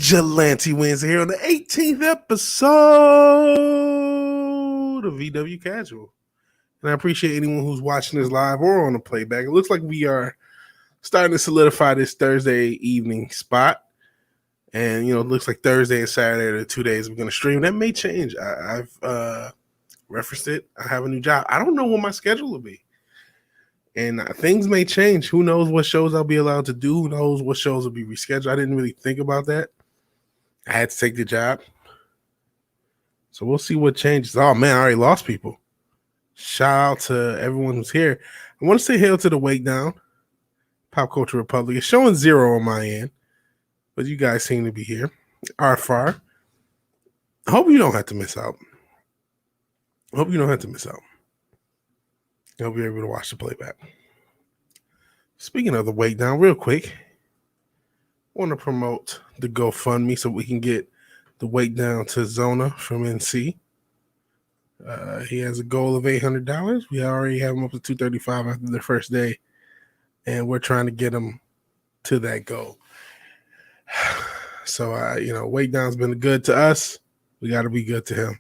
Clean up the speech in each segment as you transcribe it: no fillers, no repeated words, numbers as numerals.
Vigilante Wednesday here on the 18th episode of VW Casual. And I appreciate anyone who's watching this live or on the playback. It looks like we are starting to solidify this Thursday evening spot. And, it looks like Thursday and Saturday are the 2 days we're going to stream. That may change. I've referenced it. I have a new job. I don't know what my schedule will be. And things may change. Who knows what shows I'll be allowed to do? Who knows what shows will be rescheduled? I didn't really think about that. I had to take the job. So we'll see what changes. Oh, man, I already lost people. Shout out to everyone who's here. I want to say hail to the Wake Down. Pop Culture Republic. It's showing 0 on my end. But you guys seem to be here. RFR. I hope you don't have to miss out. I hope you're able to watch the playback. Speaking of the Wake Down, real quick, I want to promote the GoFundMe so we can get the Wake Down to Zona from NC. He has a goal of $800. We already have him up to $235 after the first day, and we're trying to get him to that goal. So, Wake Down's been good to us. We got to be good to him.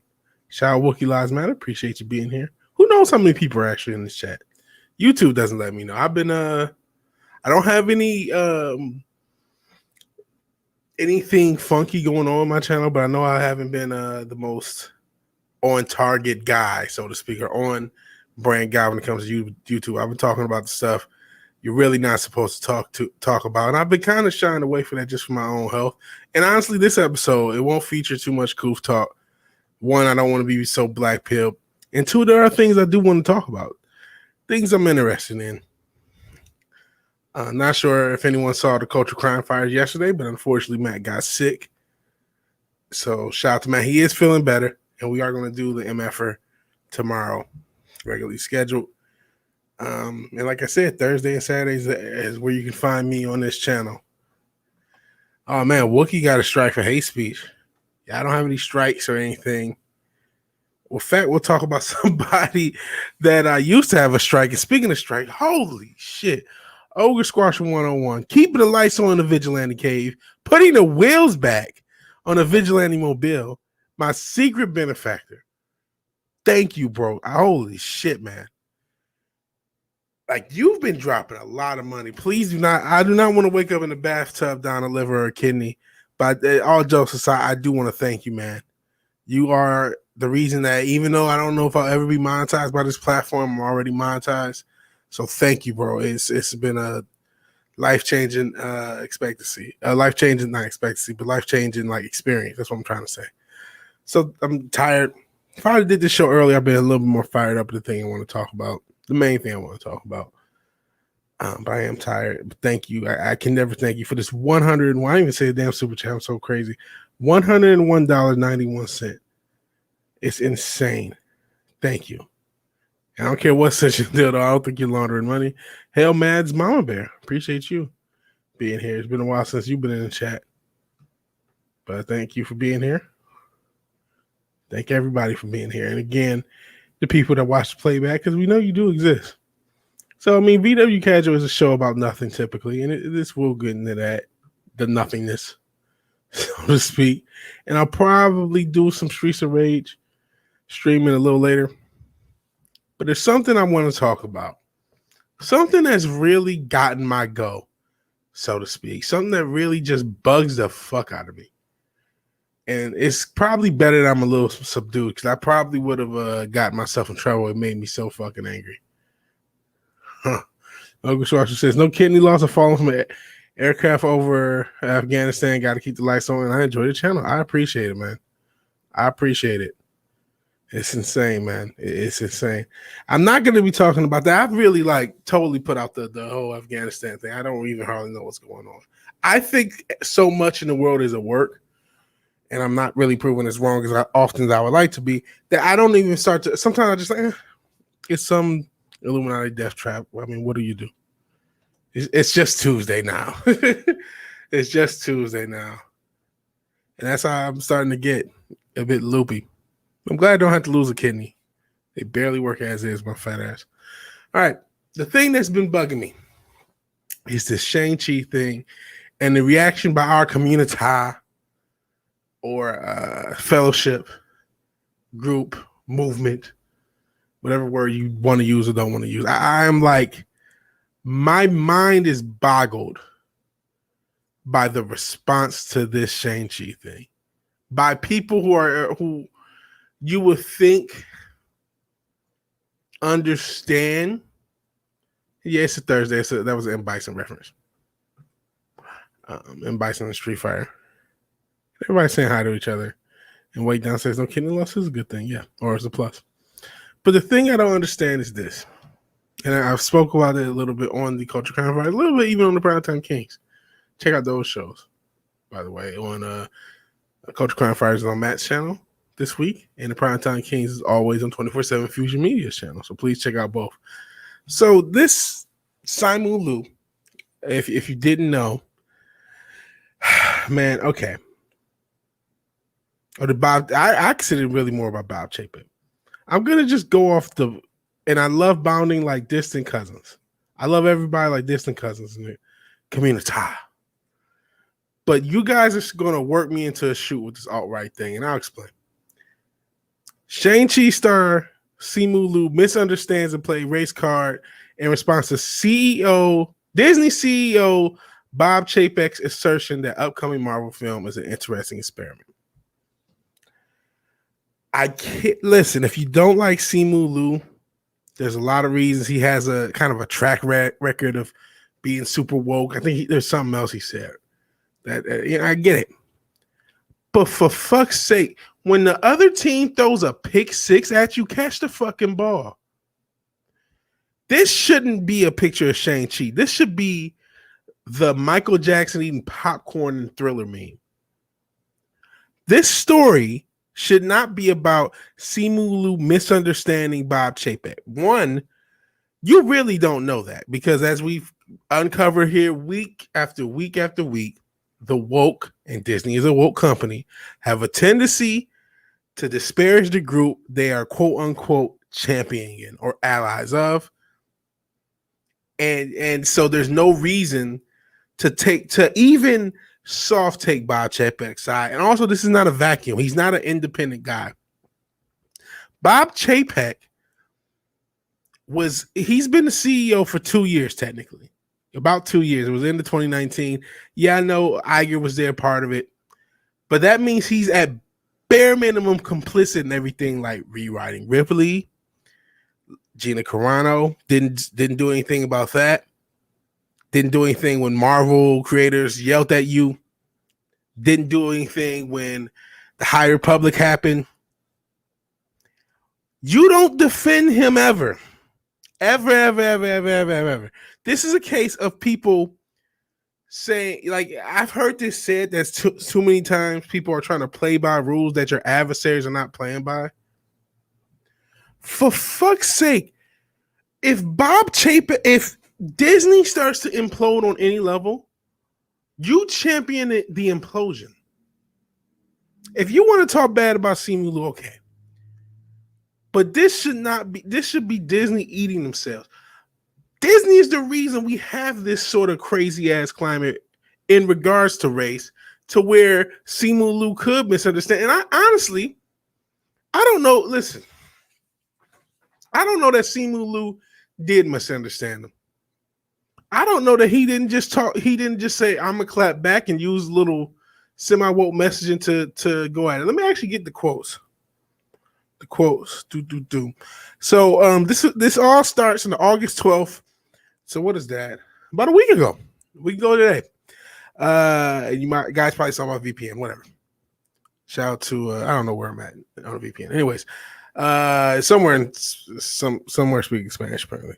Shout out Wookie Lives Matter. Appreciate you being here. Who knows how many people are actually in this chat? YouTube doesn't let me know. I've been I don't have any anything funky going on my channel, but I know I haven't been the most on target guy, so to speak, or on brand guy when it comes to YouTube. I've been talking about the stuff you're really not supposed to talk about, and I've been kind of shying away from that just for my own health. And honestly, this episode, it won't feature too much coof talk. One, I don't want to be so black pilled. And two, there are things I do want to talk about. Things I'm interested in. Not sure if anyone saw the Culture Crime Fires yesterday, but unfortunately, Matt got sick. So shout out to Matt. He is feeling better, and we are going to do the MFR tomorrow, regularly scheduled. And like I said, Thursday and Saturdays is where you can find me on this channel. Oh, man, Wookie got a strike for hate speech. Yeah, I don't have any strikes or anything. Well, in fact, we'll talk about somebody that used to have a strike. And speaking of strike, holy shit. Ogre Squasher 101, keeping the lights on in the Vigilante Cave, putting the wheels back on a Vigilante Mobile, my secret benefactor. Thank you, bro. Holy shit, man. Like, you've been dropping a lot of money. Please do not, I do not want to wake up in the bathtub down a liver or a kidney. But all jokes aside, I do want to thank you, man. You are the reason that even though I don't know if I'll ever be monetized by this platform, I'm already monetized. So thank you, bro. It's been a life-changing expectancy. Life-changing, not expectancy, but life-changing like experience. That's what I'm trying to say. So I'm tired. If I did this show earlier, I've been a little bit more fired up with the thing I want to talk about. The main thing I want to talk about. But I am tired. But thank you. I can never thank you for this 100. Well, I didn't even say a damn super chat. I'm so crazy. $101.91. It's insane. Thank you. I don't care what sense you do, though. I don't think you're laundering money. Hell, Mads Mama Bear. Appreciate you being here. It's been a while since you've been in the chat. But thank you for being here. Thank everybody for being here. And again, the people that watch the playback, because we know you do exist. So, I mean, VW Casual is a show about nothing typically, and this will get into that, the nothingness, so to speak. And I'll probably do some Streets of Rage streaming a little later. But there's something I want to talk about. Something that's really gotten my go, so to speak. Something that really just bugs the fuck out of me. And it's probably better that I'm a little subdued, because I probably would have gotten myself in trouble. It made me so fucking angry. Uncle Schwarzer says, no kidney loss or falling from an aircraft over Afghanistan. Got to keep the lights on. And I enjoy the channel. I appreciate it, man. I appreciate it. It's insane, man. It's insane. I'm not going to be talking about that. I've really totally put out the whole Afghanistan thing. I don't even hardly know what's going on. I think so much in the world is a work, and I'm not really proving as wrong as often as I would like to be, that I don't even start to, sometimes I just it's some Illuminati death trap. I mean, what do you do? It's just Tuesday now. It's just Tuesday now. And that's how I'm starting to get a bit loopy. I'm glad I don't have to lose a kidney. They barely work as is, my fat ass. All right. The thing that's been bugging me is this Shang-Chi thing and the reaction by our community or fellowship, group, movement, whatever word you want to use or don't want to use. I'm like, my mind is boggled by the response to this Shang-Chi thing. By people who you would think understand. Yeah, it's a Thursday. So that was an M. Bison reference. M. Bison and Street Fighter. Everybody saying hi to each other and wait downstairs. No kidding, loss is a good thing, yeah, or it's a plus. But the thing I don't understand is this, and I've spoke about it a little bit on the Culture Crime Fight, a little bit even on the Primetime Kings. Check out those shows, by the way, on Culture Crime Fighters on Matt's channel this week, and the Primetime Kings is always on 24/7 Fusion Media's channel. So please check out both. So this Simu Liu, if you didn't know, man, okay. Or the Bob, I consider really more about Bob Chapek. I'm gonna just go off and I love bounding like distant cousins. I love everybody like distant cousins in the community. But you guys are gonna work me into a shoot with this alt-right thing, and I'll explain. Shang-Chi star Simu Liu misunderstands and plays race card in response to Disney CEO Bob Chapek's assertion that upcoming Marvel film is an interesting experiment. I can't listen. If you don't like Simu Liu, there's a lot of reasons. He has a kind of a track record of being super woke. I think there's something else he said that I get it. But for fuck's sake, when the other team throws a pick six at you, catch the fucking ball. This shouldn't be a picture of Shang-Chi. This should be the Michael Jackson eating popcorn and Thriller meme. This story should not be about Simu Liu misunderstanding Bob Chapek. One, you really don't know that because as we've uncovered here week after week after week, the woke, and Disney is a woke company, have a tendency to disparage the group they are quote unquote championing or allies of. And so there's no reason to even soft take Bob Chapek's side. And also, this is not a vacuum. He's not an independent guy. Bob Chapek he's been the CEO for 2 years, technically. About 2 years. It was into 2019. Yeah, I know Iger was there, part of it. But that means he's at bare minimum complicit in everything like rewriting Ripley. Gina Carano didn't do anything about that. Didn't do anything when Marvel creators yelled at you. Didn't do anything when the High Republic happened. You don't defend him ever. Ever. This is a case of people saying, like, I've heard this said that's too many times. People are trying to play by rules that your adversaries are not playing by. For fuck's sake, if Disney starts to implode on any level, you champion the implosion. If you want to talk bad about Simu Liu, okay. But this should be Disney eating themselves. Disney is the reason we have this sort of crazy ass climate in regards to race, to where Simu Liu could misunderstand. And I don't know. Listen, I don't know that Simu Liu did misunderstand him. I don't know that he didn't just talk. He didn't just say, "I'm gonna clap back" and use little semi-woke messaging to go at it. Let me actually get the quotes. So this all starts on August 12th. So what is that? About a week ago. We can go today. And you guys probably saw my VPN, whatever. Shout out to I don't know where I'm at on a VPN. Anyways, somewhere speaking Spanish apparently.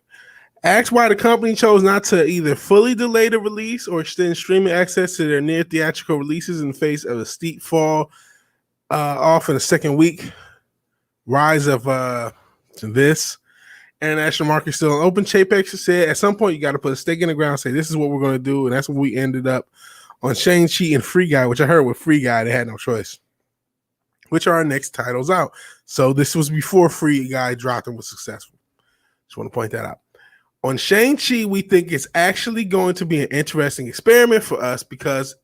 Asked why the company chose not to either fully delay the release or extend streaming access to their near theatrical releases in the face of a steep fall off in the second week. Rise of this international market still open. Chapek said at some point you got to put a stake in the ground and say this is what we're going to do, and that's what we ended up on Shang-Chi and Free Guy, which I heard with Free Guy they had no choice, which are our next titles out. So this was before Free Guy dropped and was successful. Just want to point that out. On Shang-Chi, we think it's actually going to be an interesting experiment for us because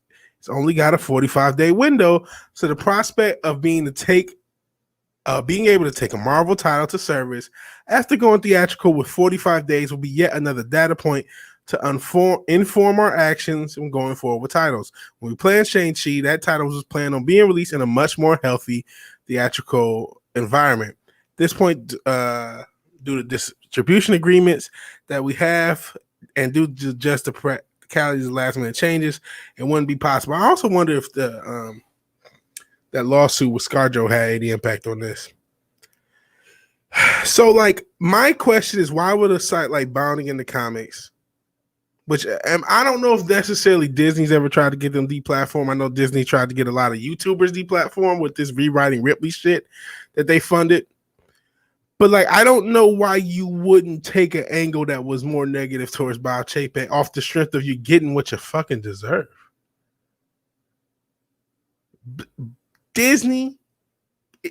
It's only got a 45-day window, so the prospect of being able to take a Marvel title to service after going theatrical with 45 days will be yet another data point to inform our actions when going forward with titles. When we planned Shang-Chi, that title was planned on being released in a much more healthy theatrical environment. At this point, due to distribution agreements that we have and due to just the practicalities of last-minute changes, it wouldn't be possible. I also wonder if that lawsuit with ScarJo had any impact on this. So, like, my question is, why would a site like Bounding in the Comics, which I don't know if necessarily Disney's ever tried to get them deplatformed. I know Disney tried to get a lot of YouTubers deplatformed with this rewriting Ripley shit that they funded. But, like, I don't know why you wouldn't take an angle that was more negative towards Bob Chapek off the strength of you getting what you fucking deserve. Disney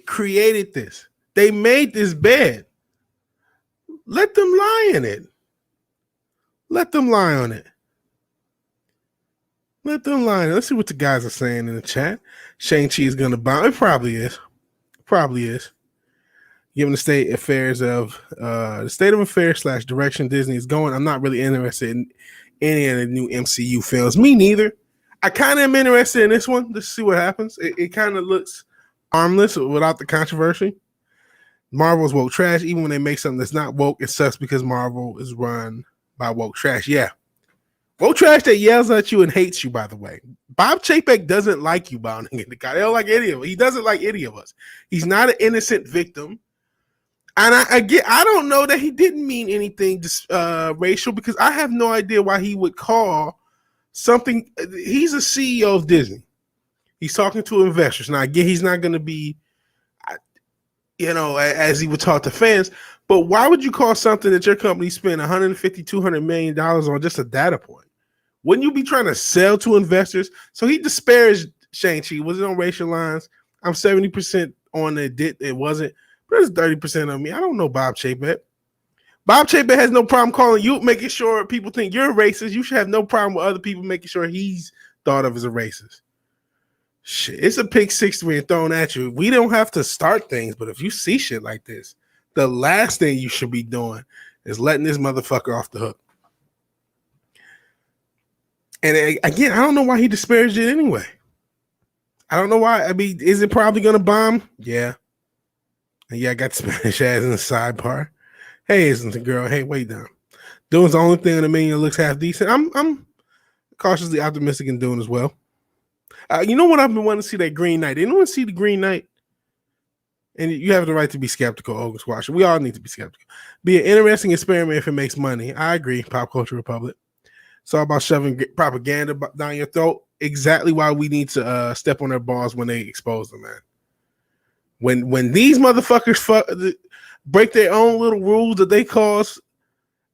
created this. They made this bed. Let them lie in it. Let them lie on it. Let them lie on it. Let's see what the guys are saying in the chat. Shang-Chi is going to bomb. It probably is. Probably is. Given the state of affairs / direction Disney is going, I'm not really interested in any of the new MCU films. Me neither. I kind of am interested in this one. Let's see what happens. It kind of looks harmless without the controversy. Marvel's woke trash. Even when they make something that's not woke, it sucks because Marvel is run by woke trash. Yeah. Woke trash that yells at you and hates you, by the way. Bob Chapek doesn't like you, Bounding in the guy. They don't like any of us. He doesn't like any of us. He's not an innocent victim. And I don't know that he didn't mean anything racial, because I have no idea why he would call something. He's a CEO of Disney. He's talking to investors. Now, again, he's not going to be, as he would talk to fans, but why would you call something that your company spent $150, $200 million on just a data point? Wouldn't you be trying to sell to investors? So he disparaged Shang-Chi. Was it on racial lines? I'm 70% on it. It wasn't. But it's 30% of me. I don't know Bob Chapek. Bob Chapek has no problem calling you, making sure people think you're a racist. You should have no problem with other people making sure he's thought of as a racist. Shit, it's a pick six being thrown at you. We don't have to start things, but if you see shit like this, the last thing you should be doing is letting this motherfucker off the hook. And again, I don't know why he disparaged it anyway. I don't know why. I mean, is it probably going to bomb? Yeah. And yeah, I got Spanish ads in the sidebar. Hey, isn't the girl? Hey, wait down. Doing's the only thing in the menu that looks half decent. I'm cautiously optimistic in Doing as well. You know what? I've been wanting to see that Green Knight. Anyone see the Green Knight? And you have the right to be skeptical, August Washer. We all need to be skeptical. Be an interesting experiment if it makes money. I agree, Pop Culture Republic. It's all about shoving propaganda down your throat. Exactly why we need to step on their balls when they expose them, man. When these motherfuckers break their own little rules that they cause,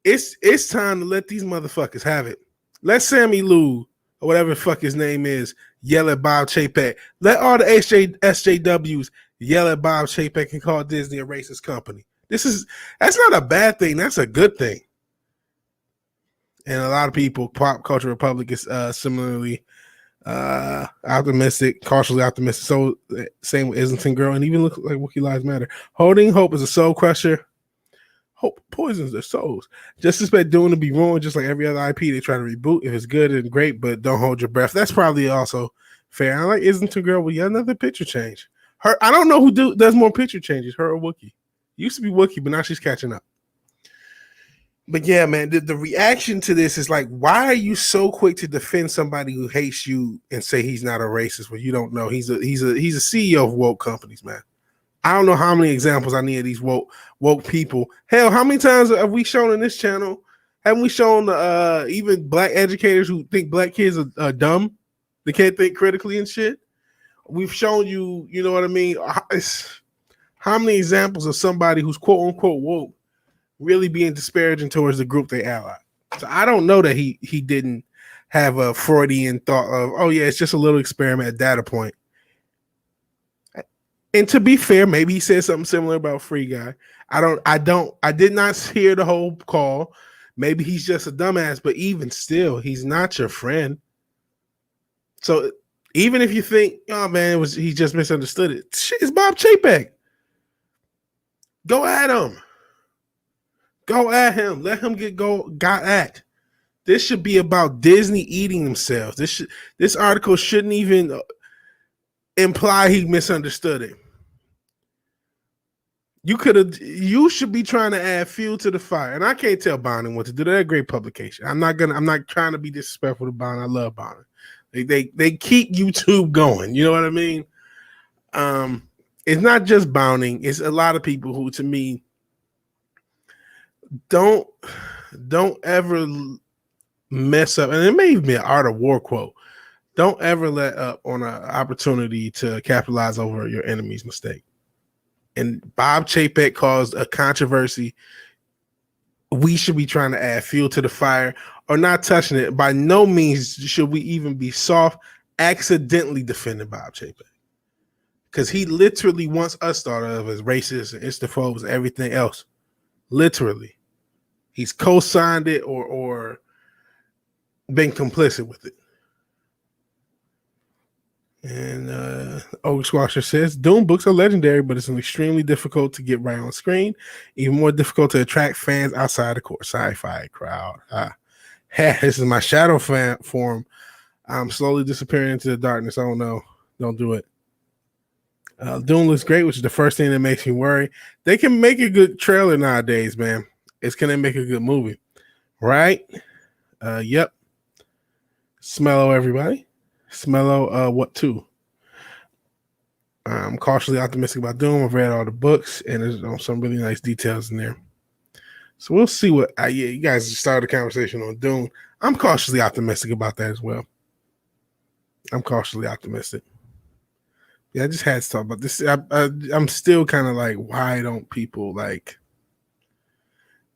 it's time to let these motherfuckers have it. Let Sammy Lou, or whatever the fuck his name is, yell at Bob Chapek. Let all the SJWs yell at Bob Chapek and call Disney a racist company. That's not a bad thing. That's a good thing. And a lot of people, Pop Culture Republic is similarly optimistic, cautiously optimistic. So same with Islington Girl, and even look like Wookiee Lives Matter. Holding hope is a soul crusher. Hope poisons their souls. Just expect Dune to be ruined, just like every other IP they try to reboot. If it's good and great, but don't hold your breath. That's probably also fair. I like Islington Girl with yet another picture change. Her, I don't know who does more picture changes, her or Wookiee. Used to be Wookiee, but now she's catching up. But yeah, man, the reaction to this is like, why are you so quick to defend somebody who hates you and say he's not a racist when you don't know he's a CEO of woke companies, man? I don't know how many examples I need of these woke people. Hell, how many times have we shown in this channel? Haven't we shown even black educators who think black kids are dumb? They can't think critically and shit. We've shown you, you know what I mean? How many examples of somebody who's quote unquote woke really being disparaging towards the group they ally? So I don't know that he didn't have a Freudian thought of, oh yeah, it's just a little experiment, a data point. And to be fair, maybe he said something similar about Free Guy. I did not hear the whole call. Maybe he's just a dumbass, but even still, he's not your friend. So Even if you think, oh man, he just misunderstood it. Shit, it's Bob Chapek. Go at him. Go at him. Let him got at. This should be about Disney eating themselves. This article shouldn't even imply he misunderstood it. You should be trying to add fuel to the fire. And I can't tell Bonding what to do. They're a great publication. I'm not trying to be disrespectful to Bonding. I love Bonding. They keep YouTube going. You know what I mean? It's not just Bounding. It's a lot of people who, to me, don't ever mess up. And it may even be an Art of War quote. Don't ever let up on an opportunity to capitalize over your enemy's mistake. And Bob Chapek caused a controversy. We should be trying to add fuel to the fire or not touching it. By no means should we even be soft, accidentally defending Bob Chapek. Because he literally wants us thought of as racist and Instaphobes and everything else. Literally. He's co-signed it or been complicit with it. And Oak Squasher says, Doom books are legendary, but it's extremely difficult to get right on screen. Even more difficult to attract fans outside the core sci-fi crowd. This is my shadow form. I'm slowly disappearing into the darkness. Oh no, don't do it. Doom looks great, which is the first thing that makes me worry. They can make a good trailer nowadays, man. Can they make a good movie? Right? Yep. Smello, everybody. Smello, what too? I'm cautiously optimistic about Doom. I've read all the books, and there's some really nice details in there. So we'll see what you guys started a conversation on Doom. I'm cautiously optimistic about that as well. I'm cautiously optimistic. Yeah, I just had to talk about this. I'm still kind of like, why don't people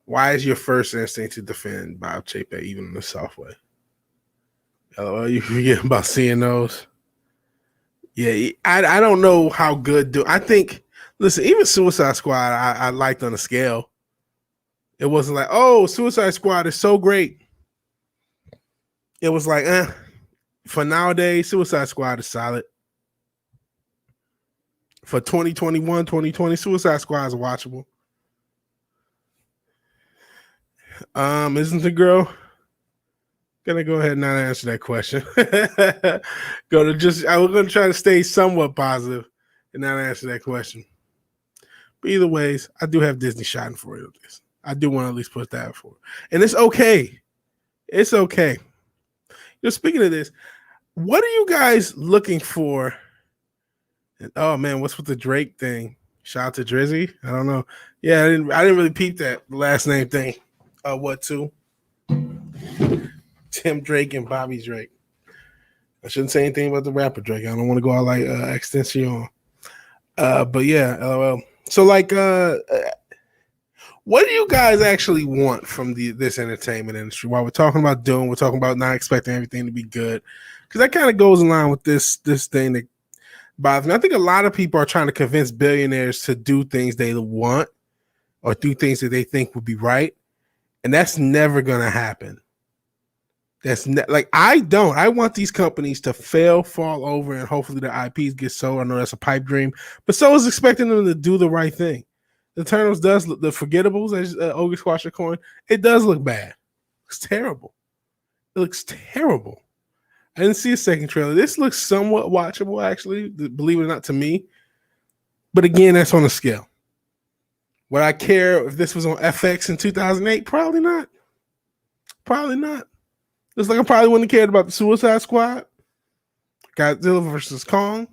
why is your first instinct to defend Bob Chapek even in the soft way? LOL, you forget about seeing those. Yeah, I don't know how good I think. Listen, even Suicide Squad, I liked on a scale. It wasn't like, oh, Suicide Squad is so great. It was like, for nowadays, Suicide Squad is solid. For 2021, 2020, Suicide Squad is watchable. Isn't the girl? Gonna go ahead and not answer that question. I was gonna try to stay somewhat positive and not answer that question. But either ways, I do have Disney shouting for it. I do want to at least put that for, and it's okay. It's okay. Speaking of this, what are you guys looking for? And, oh man, what's with the Drake thing? Shout out to Drizzy. I don't know. Yeah, I didn't really peep that last name thing. What too? Tim Drake and Bobby Drake. I shouldn't say anything about the rapper Drake. I don't want to go out like Extension. But yeah, LOL. So what do you guys actually want from this entertainment industry? While we're talking about Doom, we're talking about not expecting everything to be good, because that kind of goes in line with this thing that bothers me. I think a lot of people are trying to convince billionaires to do things they want or do things that they think would be right, and that's never going to happen. I want these companies to fail, fall over, and hopefully their IPs get sold. I know that's a pipe dream, but so is expecting them to do the right thing. The Eternals does look, the Forgettables, as Ogre Squasher coin, it does look bad. It's terrible. It looks terrible. I didn't see a second trailer. This looks somewhat watchable, actually, believe it or not, to me. But again, that's on a scale. Would I care if this was on FX in 2008? Probably not. Probably not. It's like I probably wouldn't have cared about the Suicide Squad, Godzilla versus Kong.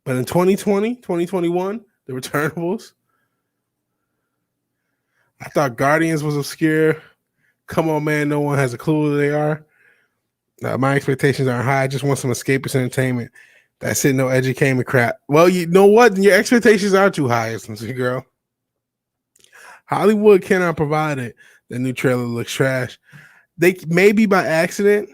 But in 2020, 2021, the Returnables. I thought Guardians was obscure. Come on, man. No one has a clue who they are. My expectations aren't high. I just want some escapist entertainment. That's it. No edutainment crap. Well, you know what? Your expectations are too high, girl. Hollywood cannot provide it. The new trailer looks trash. They maybe by accident.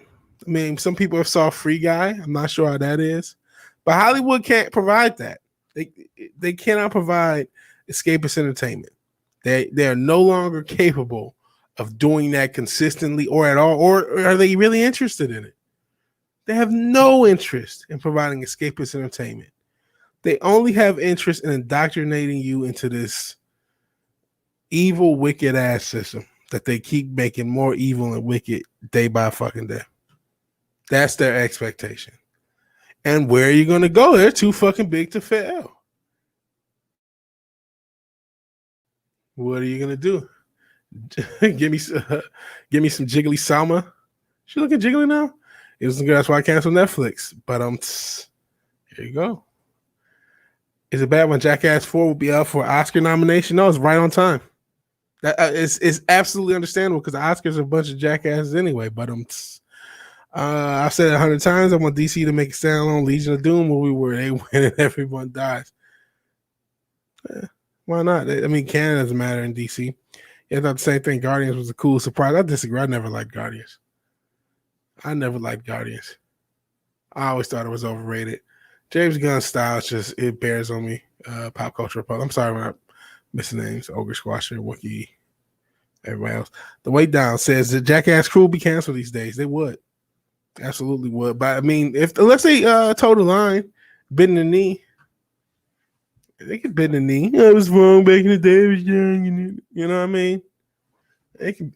I mean, some people have saw Free Guy. I'm not sure how that is. But Hollywood can't provide that. They cannot provide escapist entertainment. They are no longer capable of doing that consistently or at all. Or are they really interested in it? They have no interest in providing escapist entertainment. They only have interest in indoctrinating you into this evil, wicked ass system that they keep making more evil and wicked day by fucking day. That's their expectation. And where are you going to go? They're too fucking big to fail. What are you going to do? give me some jiggly Salma. She looking jiggly now? It was good. That's why I canceled Netflix. But here you go. Is it bad when Jackass 4 will be up for an Oscar nomination? No, it's right on time. That it's absolutely understandable because the Oscars are a bunch of jackasses anyway. But I've said it 100 times. I want DC to make a standalone Legion of Doom movie where they win and everyone dies. Why not? I mean, Canada doesn't matter in DC. I thought the same thing. Guardians was a cool surprise. I disagree. I never liked Guardians. I always thought it was overrated. James Gunn's style it bears on me. Pop culture. I'm sorry when I'm missing names. Ogre Squasher, Wookiee, everybody else. The Way Down says the Jackass crew will be canceled these days. They would. Absolutely would. But I mean, let's say toe the line, bend the knee. They could bend the knee. I was wrong back in the day. I was young. You know what I mean?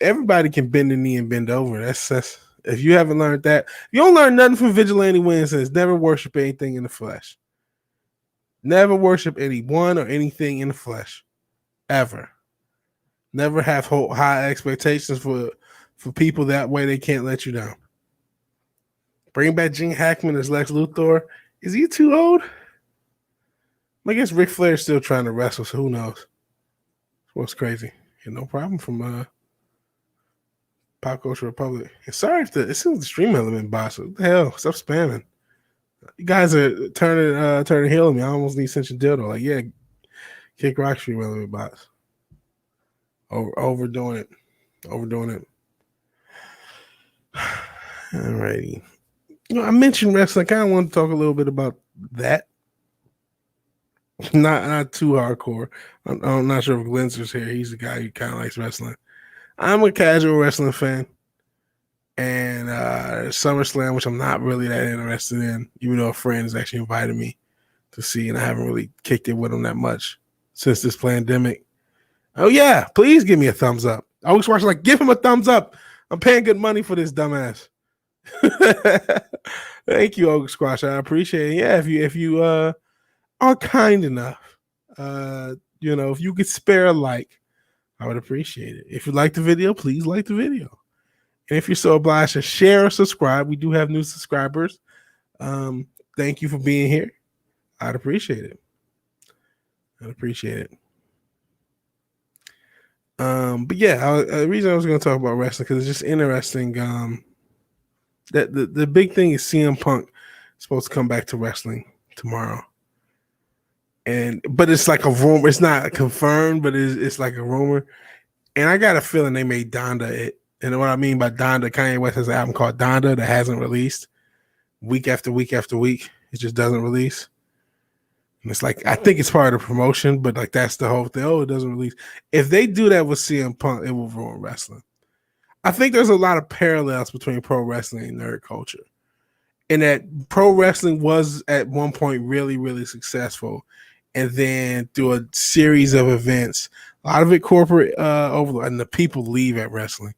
Everybody can bend the knee and bend over. That's if you haven't learned that, you don't learn nothing from Vigilante Williamson. Never worship anything in the flesh. Never worship anyone or anything in the flesh. Ever. Never have high expectations for people. That way they can't let you down. Bring back Gene Hackman as Lex Luthor. Is he too old? I guess Ric Flair's still trying to wrestle, so who knows? What's crazy? No problem from Pop Culture Republic. And sorry if it seems the stream element boss. What the hell? Stop spamming. You guys are turning heel on me. I almost need such a dildo. Like, yeah, kick rock stream element boss. Overdoing it. Alrighty. I mentioned wrestling. I kind of want to talk a little bit about that. Not too hardcore. I'm not sure if Glenser's here. He's the guy who kind of likes wrestling. I'm a casual wrestling fan. And SummerSlam, which I'm not really that interested in, even though a friend has actually invited me to see, and I haven't really kicked it with him that much since this pandemic. Oh, yeah, please give me a thumbs up. I always watch give him a thumbs up. I'm paying good money for this dumbass. Thank you, Ogre Squash. I appreciate it. Yeah, if you are kind enough, if you could spare a like, I would appreciate it. If you like the video, please like the video. And if you're so obliged to share or subscribe, we do have new subscribers. Thank you for being here. I'd appreciate it. But yeah, the reason I was going to talk about wrestling because it's just interesting. That the big thing is CM Punk is supposed to come back to wrestling tomorrow, but it's like a rumor. It's not confirmed, but it's like a rumor. And I got a feeling they made Donda it. And what I mean by Donda, Kanye West has an album called Donda that hasn't released week after week after week. It just doesn't release. And it's like, I think it's part of the promotion, but that's the whole thing. Oh, it doesn't release. If they do that with CM Punk, it will ruin wrestling. I think there's a lot of parallels between pro wrestling and nerd culture. And that pro wrestling was at one point really, really successful. And then through a series of events, a lot of it corporate overload, and the people leave at wrestling.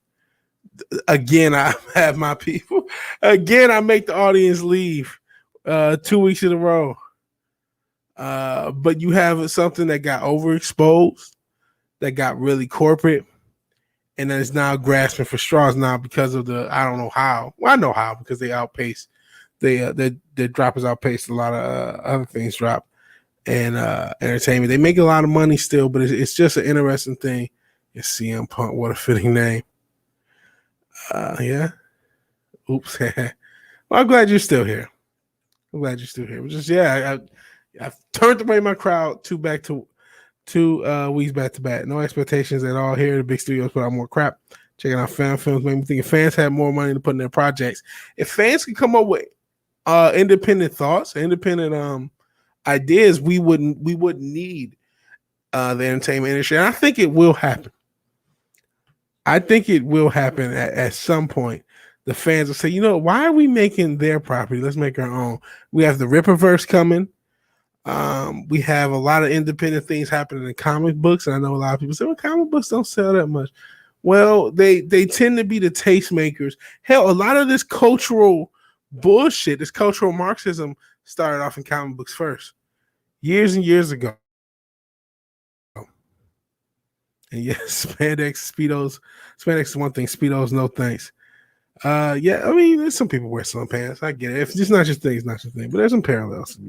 Again, I have my people. Again, I make the audience leave 2 weeks in a row. But you have something that got overexposed, that got really corporate, and that is now grasping for straws now because of I don't know how. Well, I know how because they outpace. Their drop has outpaced a lot of other things drop. And entertainment. They make a lot of money still, but it's just an interesting thing. It's CM Punk. What a fitting name. Yeah. Oops. Well, I'm glad you're still here. Just I've turned away my crowd two weeks back to back. No expectations at all here. The big studios put out more crap. Checking out fan films made me think if fans had more money to put in their projects, if fans could come up with independent thoughts, independent ideas, we wouldn't need the entertainment industry. And I think it will happen. At some point the fans will say, you know, why are we making their property? Let's make our own. We have the Rippaverse coming. We have a lot of independent things happening in comic books. And I know a lot of people say, well, comic books don't sell that much. Well, they tend to be the tastemakers. Hell, a lot of this cultural bullshit, this cultural Marxism started off in comic books first, years and years ago. And yes, spandex, Speedos. Spandex is one thing, Speedos, no thanks. Yeah, I mean, there's some people wear slim pants. I get it. If it's not your thing, it's not your thing. But there's some parallels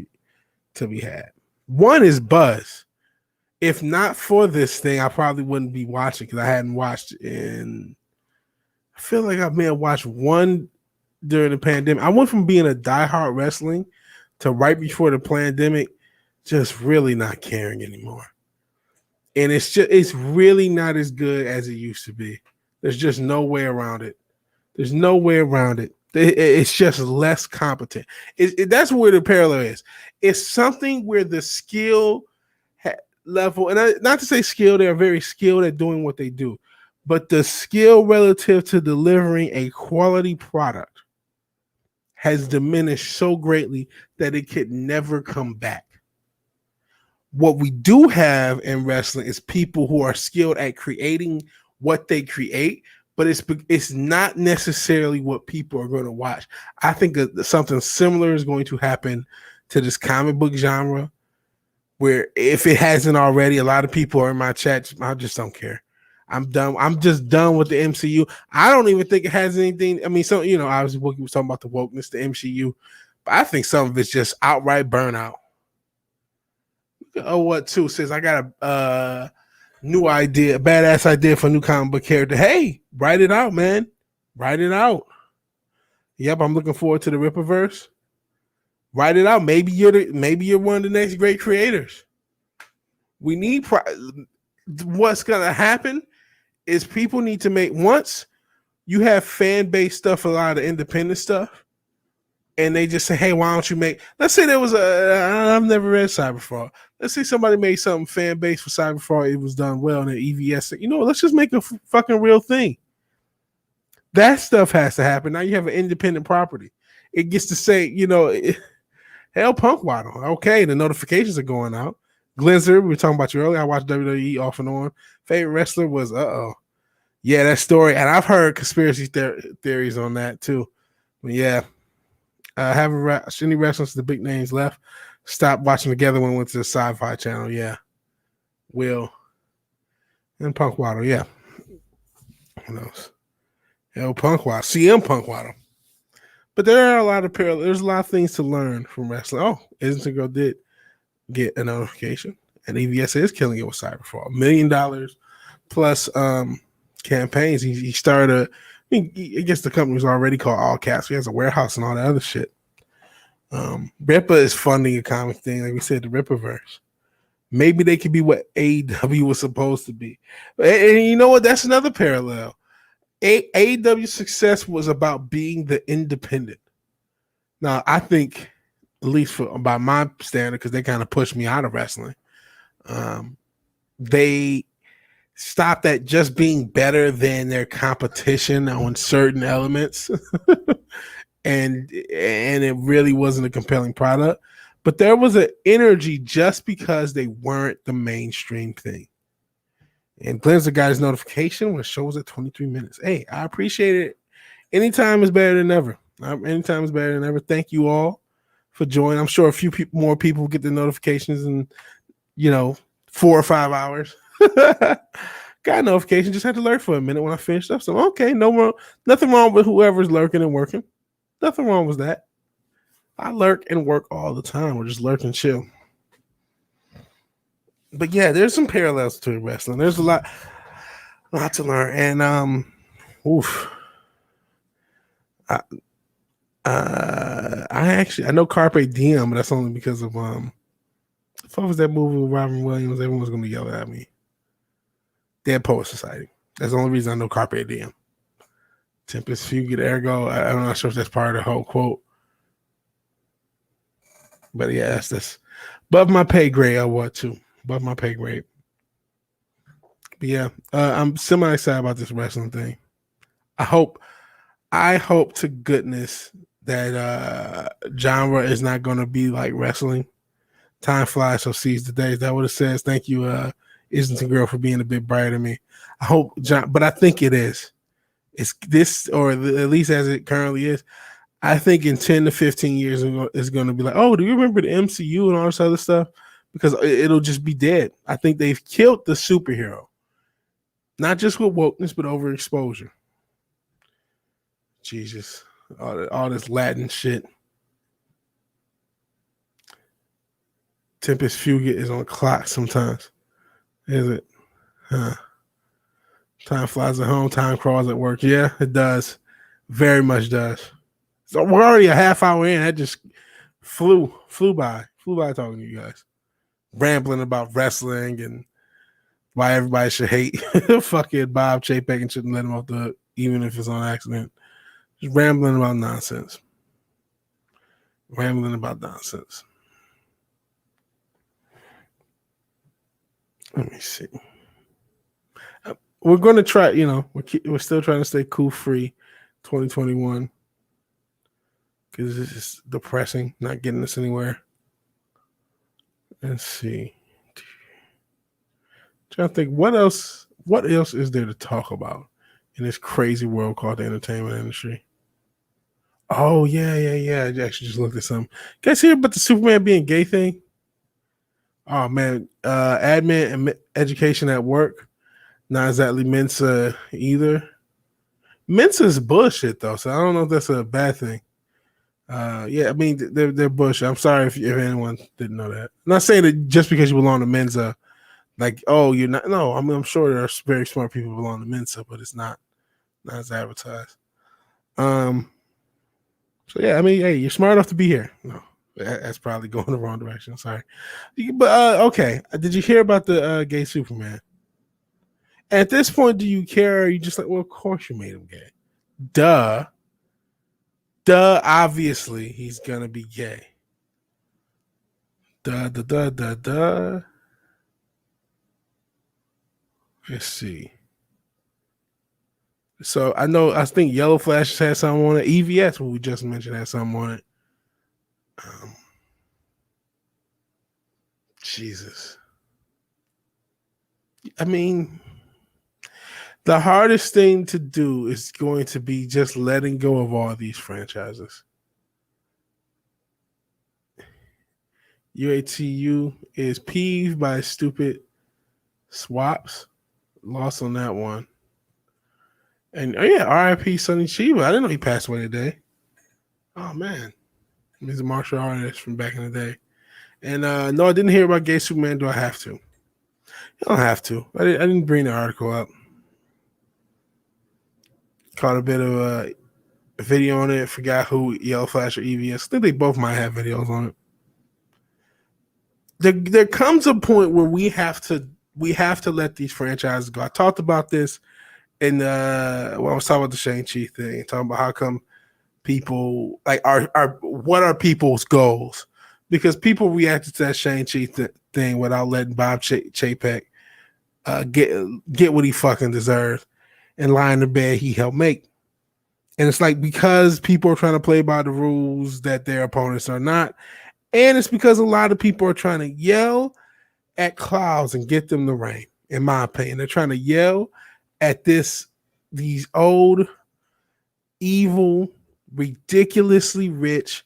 to be had. One is Buzz. If not for this thing, I probably wouldn't be watching because I hadn't watched in. I feel like I may have watched one during the pandemic. I went from being a diehard wrestling to right before the pandemic, just really not caring anymore. And it's really not as good as it used to be. There's just no way around it. There's no way around it. It's just less competent. That's where the parallel is. It's something where the skill level, and not to say skill, they're very skilled at doing what they do, but the skill relative to delivering a quality product has diminished so greatly that it could never come back. What we do have in wrestling is people who are skilled at creating what they create, but it's not necessarily what people are going to watch. I think that something similar is going to happen to this comic book genre, where if it hasn't already, a lot of people are in my chat. I just don't care. I'm done. I'm just done with the MCU. I don't even think it has anything. I mean, so obviously Wookie was talking about the wokeness, the MCU, but I think some of it's just outright burnout. Oh, what too says I got a new idea, a badass idea for a new comic book character. Hey, write it out, man. Write it out. Yep, I'm looking forward to the Rippaverse. Write it out. Maybe you're one of the next great creators. We need what's gonna happen is people need to make, once you have fan based stuff, a lot of independent stuff, and they just say, hey, why don't you make, let's say there was I've never read Cyberfall. Let's say somebody made something fan based for Cyberfall. It was done well, and the EVS said, let's just make a fucking real thing. That stuff has to happen. Now you have an independent property. It gets to say, hell, Punk Waddle. Okay, the notifications are going out. Glenzer, we were talking about you earlier. I watched WWE off and on. Favorite wrestler was, yeah, that story. And I've heard conspiracy theories on that too. But yeah, haven't watched any wrestlers, the big names left. Stopped watching together when we went to the Sci-Fi channel. Yeah. Will and Punk Waddle. Yeah. Who knows? Hell, Punk Waddle. CM Punk Waddle. But there are a lot of parallels. There's a lot of things to learn from wrestling. Oh, Isn't Girl did get a notification, and EVS is killing it with Cyberfall. $1 million plus campaigns. He started I guess the company was already called All Caps. He has a warehouse and all that other shit. Rippa is funding a comic thing, like we said, the Rippaverse. Maybe they could be what AEW was supposed to be. And you know what? That's another parallel. AEW's success was about being the independent. Now, I think, at least by my standard, because they kind of pushed me out of wrestling, they stopped at just being better than their competition on certain elements. and it really wasn't a compelling product. But there was an energy just because they weren't the mainstream thing. And Glenn's got his notification when it shows at 23 minutes. Hey, I appreciate it. Anytime is better than ever. Anytime is better than ever. Thank you all for joining. I'm sure a few more people get the notifications in, 4 or 5 hours. Got a notification. Just had to lurk for a minute when I finished up. So, okay, nothing wrong with whoever's lurking and working. Nothing wrong with that. I lurk and work all the time. Or just lurk and chill. But yeah, there's some parallels to wrestling. There's a lot to learn. And I know Carpe Diem, but that's only because of if I was that movie with Robin Williams, everyone was gonna yell at me. Dead Poet Society. That's the only reason I know Carpe Diem. Tempest Fugit Ergo. I'm not sure if that's part of the whole quote. But yeah, that's above my pay grade. I want to. Above my pay grade. But yeah, I'm semi excited about this wrestling thing. I hope I hope to goodness that genre is not going to be like wrestling. Time flies, so seize the day. Is that what it says? Thank you, Islington girl, for being a bit brighter than me. I hope, John, but I think it is. It's this, or at least as it currently is. I think in 10 to 15 years, it's going to be like, oh, do you remember the MCU and all this other stuff? Because it'll just be dead. I think they've killed the superhero, not just with wokeness, but overexposure. Jesus, all this Latin shit. Tempest Fugit is on the clock sometimes. Is it? Huh. Time flies at home, time crawls at work. Yeah, it does. Very much does. So we're already a half hour in. That just flew by talking to you guys. Rambling about wrestling and why everybody should hate fucking Bob Chapek and shouldn't let him off the hook, even if it's on accident. Just rambling about nonsense. Rambling about nonsense. Let me see. We're going to try, we're still trying to stay cool free 2021 because this is depressing, not getting us anywhere. Let's see. I'm trying to think what else is there to talk about in this crazy world called the entertainment industry. Oh, yeah. I actually just looked at something. Guys hear about the Superman being gay thing? Oh, man. Admin and education at work. Not exactly Mensa either. Mensa's bullshit, though, so I don't know if that's a bad thing. Yeah, I mean, they're bullshit. I'm sorry if anyone didn't know that. I'm not saying that just because you belong to Mensa, like, oh, you're not. No, I mean, I'm sure there are very smart people who belong to Mensa, but it's not as advertised. So yeah, I mean, hey, you're smart enough to be here. No, that's probably going the wrong direction. Sorry, but okay. Did you hear about the gay Superman? At this point, do you care? Or are you just like, well, of course you made him gay. Duh. Obviously, he's gonna be gay. Duh. Let's see. So I think Yellow Flash has something on it. EVS, what we just mentioned, has something on it. Jesus. I mean, the hardest thing to do is going to be just letting go of all these franchises. UATU is peeved by stupid swaps. Lost on that one. And oh yeah, RIP Sonny Chiba. I didn't know he passed away today. Oh man. He's a martial artist from back in the day. And no, I didn't hear about gay Superman. Do I have to? I don't have to. I didn't bring the article up. Caught a bit of a video on it. Forgot who, Yellow Flash or EVS. I think they both might have videos on it. There comes a point where we have to let these franchises go. I talked about this in when I was talking about the Shang-Chi thing, talking about how come people like what are people's goals? Because people reacted to that Shang-Chi thing without letting Bob Chapek get what he fucking deserves and lie in the bed he helped make. And it's like because people are trying to play by the rules that their opponents are not. And it's because a lot of people are trying to yell at clouds and get them to rain, in my opinion. They're trying to yell at these old, evil, ridiculously rich,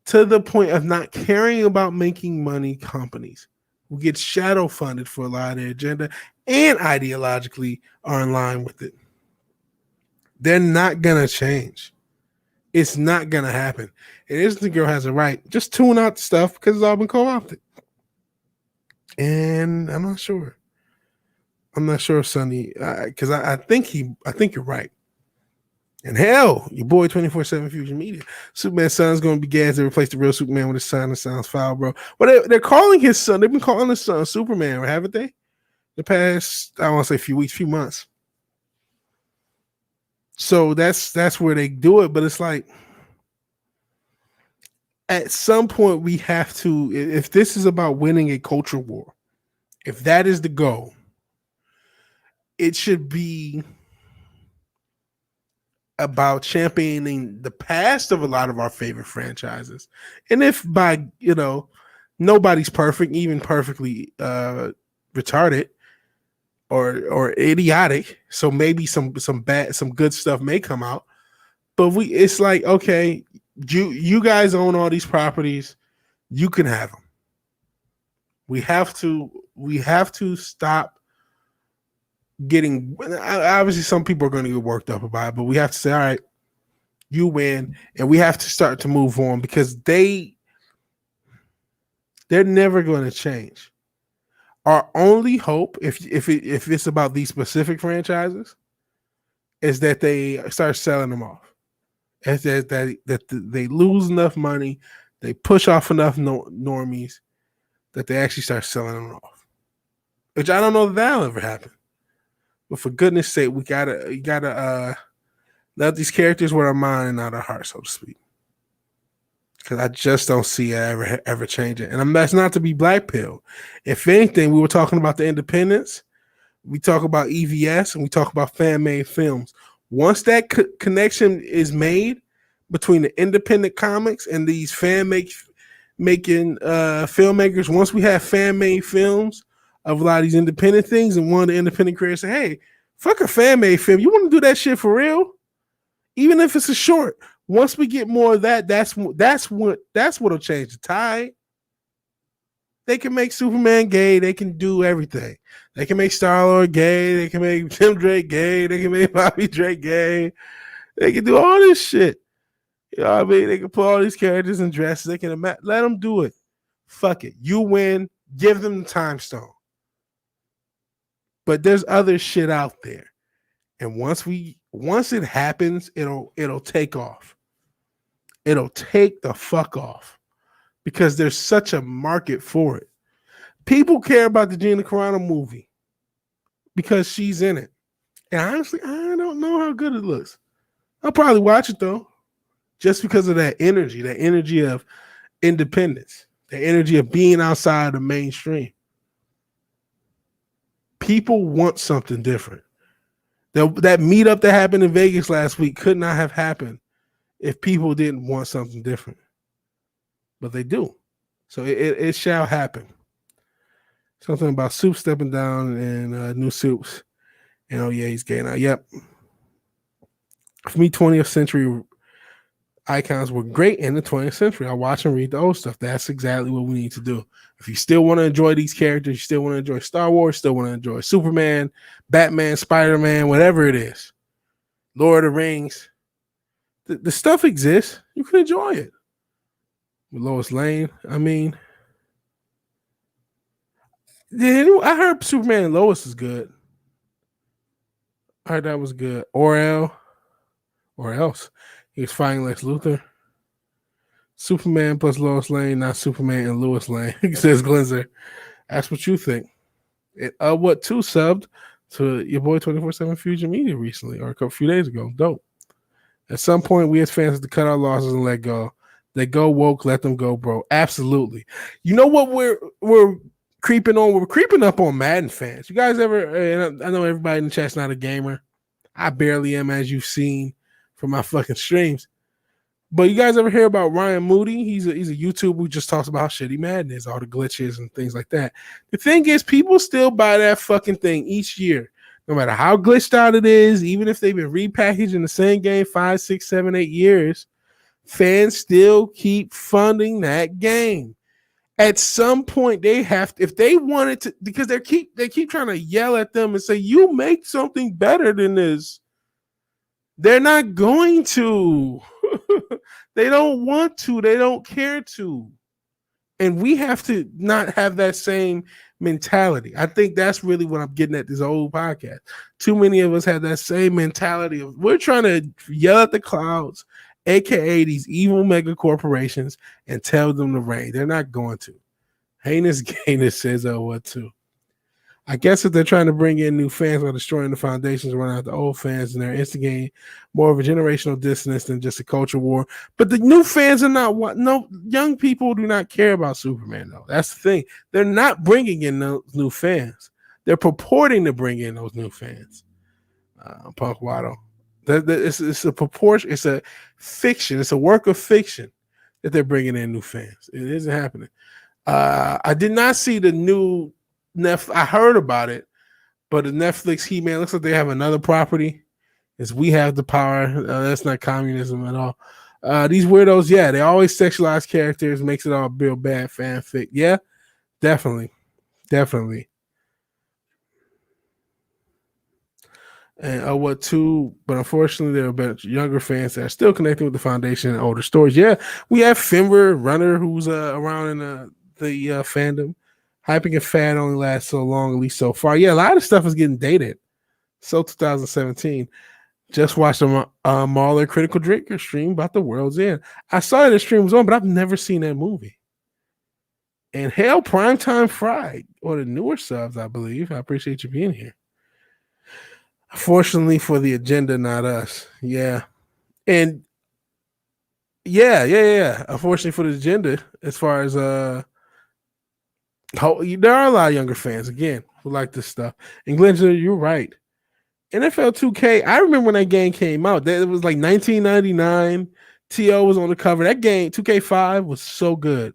to the point of not caring about making money companies who get shadow funded for a lot of their agenda and ideologically are in line with it. They're not going to change. It's not going to happen. And Instant Girl has a right. Just tune out the stuff because it's all been co-opted. And I'm not sure. Sonny, because I think you're right. And hell, your boy 24/7 Fusion Media. Superman's son's going to be gas to replace the real Superman with his son. That sounds foul, bro. But they're calling his son. They've been calling his son Superman, haven't they? The past, I want to say, few months. So that's where they do it. But it's like, at some point, we have to, if this is about winning a culture war, if that is the goal, it should be about championing the past of a lot of our favorite franchises. And if by, nobody's perfect, even perfectly retarded or idiotic, so maybe some good stuff may come out. But it's like, okay, you guys own all these properties, you can have them. We have to stop getting. Obviously, some people are going to get worked up about it, but we have to say, all right, you win, and we have to start to move on because they're never going to change. Our only hope, if it's about these specific franchises, is that they start selling them off. Is that they lose enough money, they push off enough normies that they actually start selling them off. Which I don't know if that'll ever happen. But for goodness sake, you gotta let these characters wear our mind and not our heart, so to speak. Because I just don't see it ever changing. And that's not to be black pill. If anything, we were talking about the independents. We talk about EVS and we talk about fan-made films. Once that connection is made between the independent comics and these making filmmakers, once we have fan-made films of a lot of these independent things, and one of the independent creators say, hey, fuck a fan-made film. You want to do that shit for real? Even if it's a short. Once we get more of that, that's what'll change the tide. They can make Superman gay. They can do everything. They can make Star-Lord gay. They can make Tim Drake gay. They can make Bobby Drake gay. They can do all this shit. You know what I mean? They can put all these characters in dresses. They can let them do it. Fuck it. You win. Give them the time stone. But there's other shit out there. And once it happens, it'll take off. It'll take the fuck off. Because there's such a market for it. People care about the Gina Carano movie because she's in it. And honestly, I don't know how good it looks. I'll probably watch it though, just because of that energy of independence, the energy of being outside the mainstream. People want something different. That meetup that happened in Vegas last week could not have happened if people didn't want something different. But they do. So it shall happen. Something about Soup stepping down and new Soups. And oh yeah, he's gay now. Yep. For me, 20th century icons were great in the 20th century. I watch and read the old stuff. That's exactly what we need to do. If you still want to enjoy these characters, you still want to enjoy Star Wars, still want to enjoy Superman, Batman, Spider-Man, whatever it is, Lord of the Rings, the stuff exists. You can enjoy it. With Lois Lane, I mean, I heard Superman and Lois is good. I heard that was good. Or else he was fighting Lex Luthor. Superman plus Lois Lane, not Superman and Lois Lane, says Glenzer. That's what you think. What two subbed to your boy 24/7 Fusion Media recently, or a few days ago. Dope. At some point, we as fans have to cut our losses and let go. They go woke, let them go, bro. Absolutely. You know what we're creeping on? We're creeping up on Madden fans. You guys ever? I know everybody in the chat's not a gamer. I barely am, as you've seen from my fucking streams. But you guys ever hear about Ryan Moody? He's a YouTuber who just talks about how shitty Madden is, all the glitches and things like that. The thing is, people still buy that fucking thing each year, no matter how glitched out it is. Even if they've been repackaged in the same game 5, 6, 7, 8 years. Fans still keep funding that game. At some point, they have to, if they wanted to, because they keep trying to yell at them and say, you make something better than this. They're not going to. They don't want to. They don't care to. And we have to not have that same mentality. I think that's really what I'm getting at this whole podcast. Too many of us have that same mentality of we're trying to yell at the clouds, aka these evil mega corporations, and tell them to reign. They're not going to. Heinous Gayness says, oh, what too? I guess if they're trying to bring in new fans while destroying the foundations, run out the old fans, and they're instigating more of a generational dissonance than just a culture war. But the new fans are not what? No, young people do not care about Superman, though. That's the thing. They're not bringing in those new fans. They're purporting to bring in those new fans. Punk Waddle. It's a proportion. It's a fiction. It's a work of fiction that they're bringing in new fans. It isn't happening. I did not see the new Netflix. I heard about it, but the Netflix He-Man looks like they have another property. Is We Have the Power. That's not communism at all. These weirdos, yeah, they always sexualize characters, makes it all real bad fanfic. Yeah, definitely. And what too? But unfortunately, there are a bunch of younger fans that are still connected with the foundation and older stories. Yeah, we have Finver Runner, who's around in the fandom. Hyping and fan only lasts so long, at least so far. Yeah, a lot of stuff is getting dated. So 2017. Just watched a Marler Critical Drinker stream about The World's End. I saw that the stream was on, but I've never seen that movie. And hell, Primetime Fried, or the newer subs, I believe. I appreciate you being here. Fortunately for the agenda, not us. Yeah. And yeah. Unfortunately for the agenda, as far as there are a lot of younger fans again who like this stuff. And Glenn, you're right. NFL 2K, I remember when that game came out. That it was like 1999. TO was on the cover. That game, 2K5, was so good.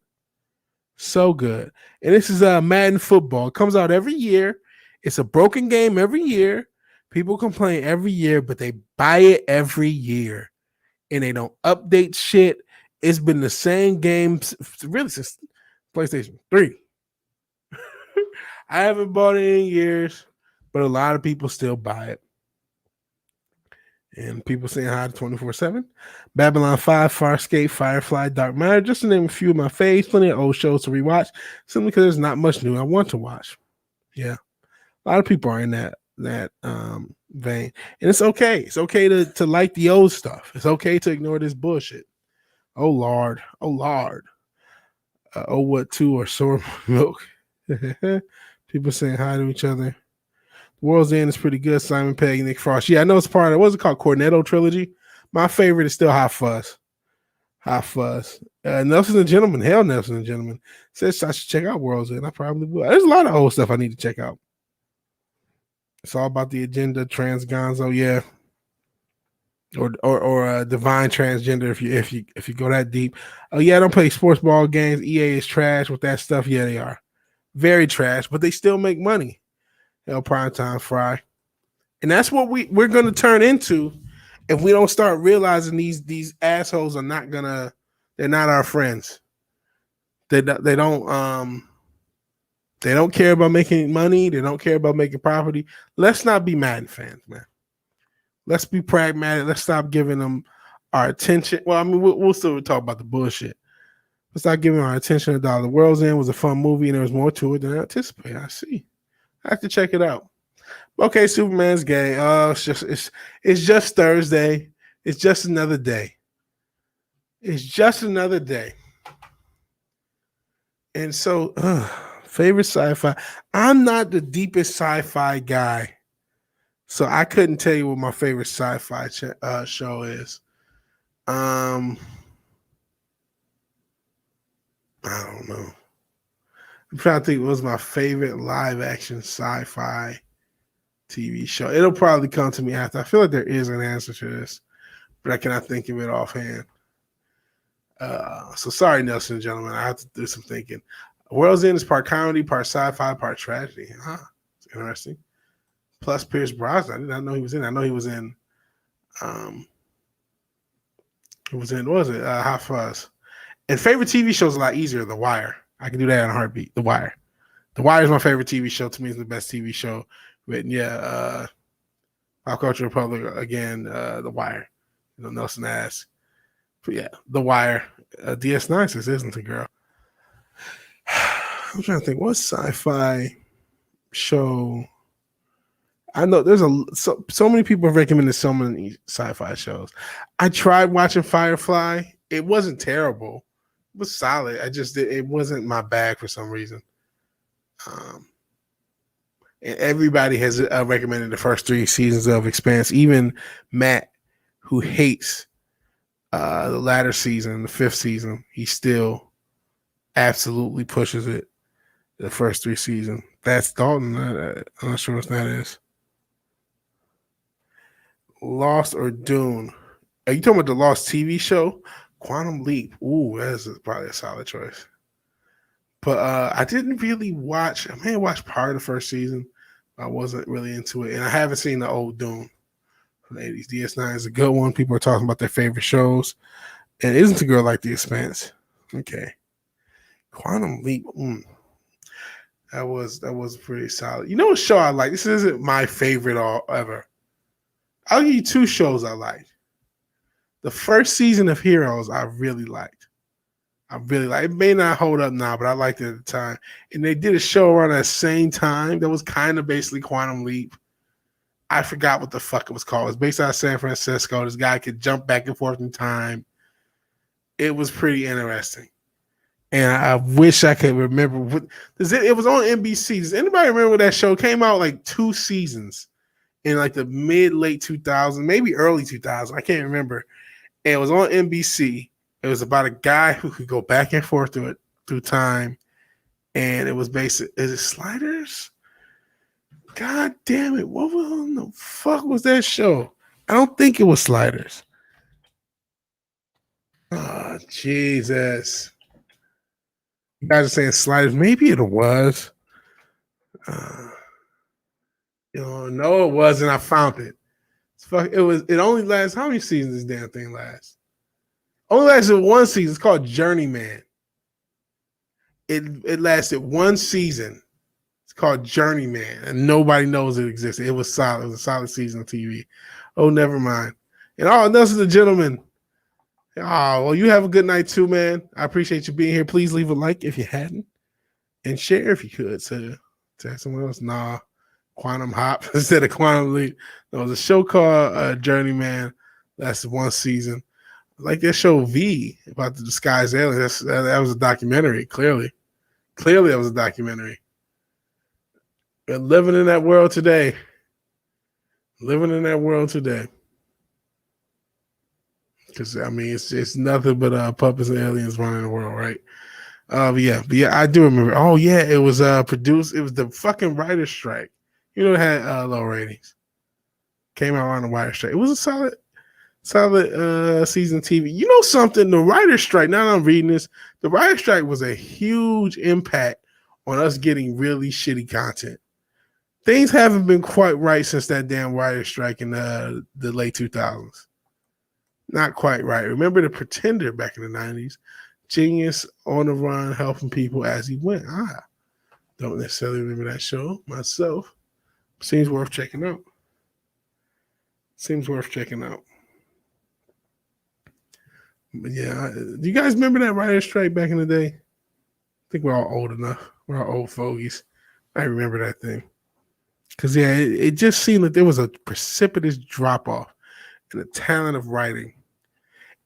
So good. And this is Madden football. It comes out every year. It's a broken game every year. People complain every year, but they buy it every year. And they don't update shit. It's been the same game really since PlayStation 3. I haven't bought it in years, but a lot of people still buy it. And people saying hi to 24/7. Babylon 5, Farscape, Firefly, Dark Matter, just to name a few of my faves. Plenty of old shows to rewatch, simply because there's not much new I want to watch. Yeah. A lot of people are in that vein. And it's okay. It's okay to like the old stuff. It's okay to ignore this bullshit. Oh Lord. What two or sour milk. People saying hi to each other. World's End is pretty good. Simon Pegg, Nick Frost. Yeah, I know it's part of what's it called? Cornetto trilogy. My favorite is still Hot Fuzz. Nelson and Gentleman. Hell, Nelson and Gentleman says I should check out World's End. I probably will. There's a lot of old stuff I need to check out. It's all about the agenda, trans gonzo, yeah. Or divine transgender if you go that deep. Oh yeah, I don't play sports ball games. EA is trash with that stuff. Yeah, they are. Very trash, but they still make money. Hell, Primetime Fry. And that's what we're gonna turn into if we don't start realizing these assholes are not gonna, they're not our friends. They don't care about making money. They don't care about making property. Let's not be Madden fans, man. Let's be pragmatic. Let's stop giving them our attention. Well, I mean, we'll still talk about the bullshit. Let's not giving our attention to $1. The World's End was a fun movie, and there was more to it than I anticipated. I see. I have to check it out. Okay, Superman's gay. It's just Thursday. It's just another day. It's just another day. And so, favorite sci-fi. I'm not the deepest sci-fi guy, so I couldn't tell you what my favorite sci-fi show is. I don't know. I'm trying to think what was my favorite live-action sci-fi TV show. It'll probably come to me after. I feel like there is an answer to this, but I cannot think of it offhand. So sorry, Nelson and gentlemen. I have to do some thinking. World's End is part comedy, part sci-fi, part tragedy. It's interesting. Plus Pierce Brosnan. I did not know he was in. I know he was in. What was it? Hot Fuzz. And favorite TV show is a lot easier. The Wire. I can do that in a heartbeat. The Wire. The Wire is my favorite TV show. To me, it's the best TV show written. Yeah. Pop Culture Republic again. The Wire. Nelson asks. But yeah, The Wire. DS9 says, isn't it, girl? I'm trying to think. What sci-fi show? I know there's so many people have recommended so many sci-fi shows. I tried watching Firefly. It wasn't terrible. It was solid. It wasn't my bag for some reason. And everybody has recommended the first 3 seasons of Expanse. Even Matt, who hates the latter season, the 5th season, he still absolutely pushes it. The first 3 seasons. That's Dalton. I'm not sure what that is. Lost or Dune? Are you talking about the Lost TV show? Quantum Leap. Ooh, that's probably a solid choice. But I didn't really watch. I may have watched part of the first season. I wasn't really into it, and I haven't seen the old Dune from the 80s. DS9 is a good one. People are talking about their favorite shows. And isn't the girl like The Expanse? Okay. Quantum Leap. That was pretty solid. You know what show I like? This isn't my favorite all ever. I'll give you two shows I like. The first season of Heroes I really liked. It may not hold up now, but I liked it at the time. And they did a show around that same time that was kind of basically Quantum Leap. I forgot what the fuck it was called. It was based out of San Francisco. This guy could jump back and forth in time. It was pretty interesting. And I wish I could remember what it was on NBC. Does anybody remember that show came out like 2 seasons in like the late 2000s, maybe early 2000s? I can't remember. And it was on NBC. It was about a guy who could go back and forth through time. And it was is it Sliders? God damn it. What the fuck was that show? I don't think it was Sliders. Oh, Jesus. You guys are saying Sliders. Maybe it was. No, it wasn't. I found it. It only lasts. How many seasons this damn thing lasts? Only lasted 1 season. It's called Journeyman. It lasted 1 season. It's called Journeyman, and nobody knows it existed. It was solid. It was a solid season of TV. Oh, never mind. And this is a gentleman. Oh, well, you have a good night too, man. I appreciate you being here. Please leave a like if you hadn't, and share if you could. So, tell someone else. Nah, Quantum Hop instead of Quantum Leap. There was a show called Journeyman. That's 1 season. Like that show V about the disguised aliens. That was a documentary. Clearly, that was a documentary. We're living in that world today. Because I mean, it's nothing but puppets and aliens running the world, right? But yeah, I do remember. Oh yeah, it was produced. It was the fucking writer's strike. You know, it had low ratings. Came out on the writer's strike. It was a solid season of TV. You know something? The writer's strike. Now that I'm reading this, the writer's strike was a huge impact on us getting really shitty content. Things haven't been quite right since that damn writer's strike in the late 2000s. Not quite right. Remember The Pretender back in the 90s? Genius on the run, helping people as he went. Don't necessarily remember that show myself. Seems worth checking out. But yeah, do you guys remember that writer's strike back in the day? I think we're all old enough. We're all old fogies. I remember that thing. Because, yeah, it just seemed like there was a precipitous drop-off in the talent of writing.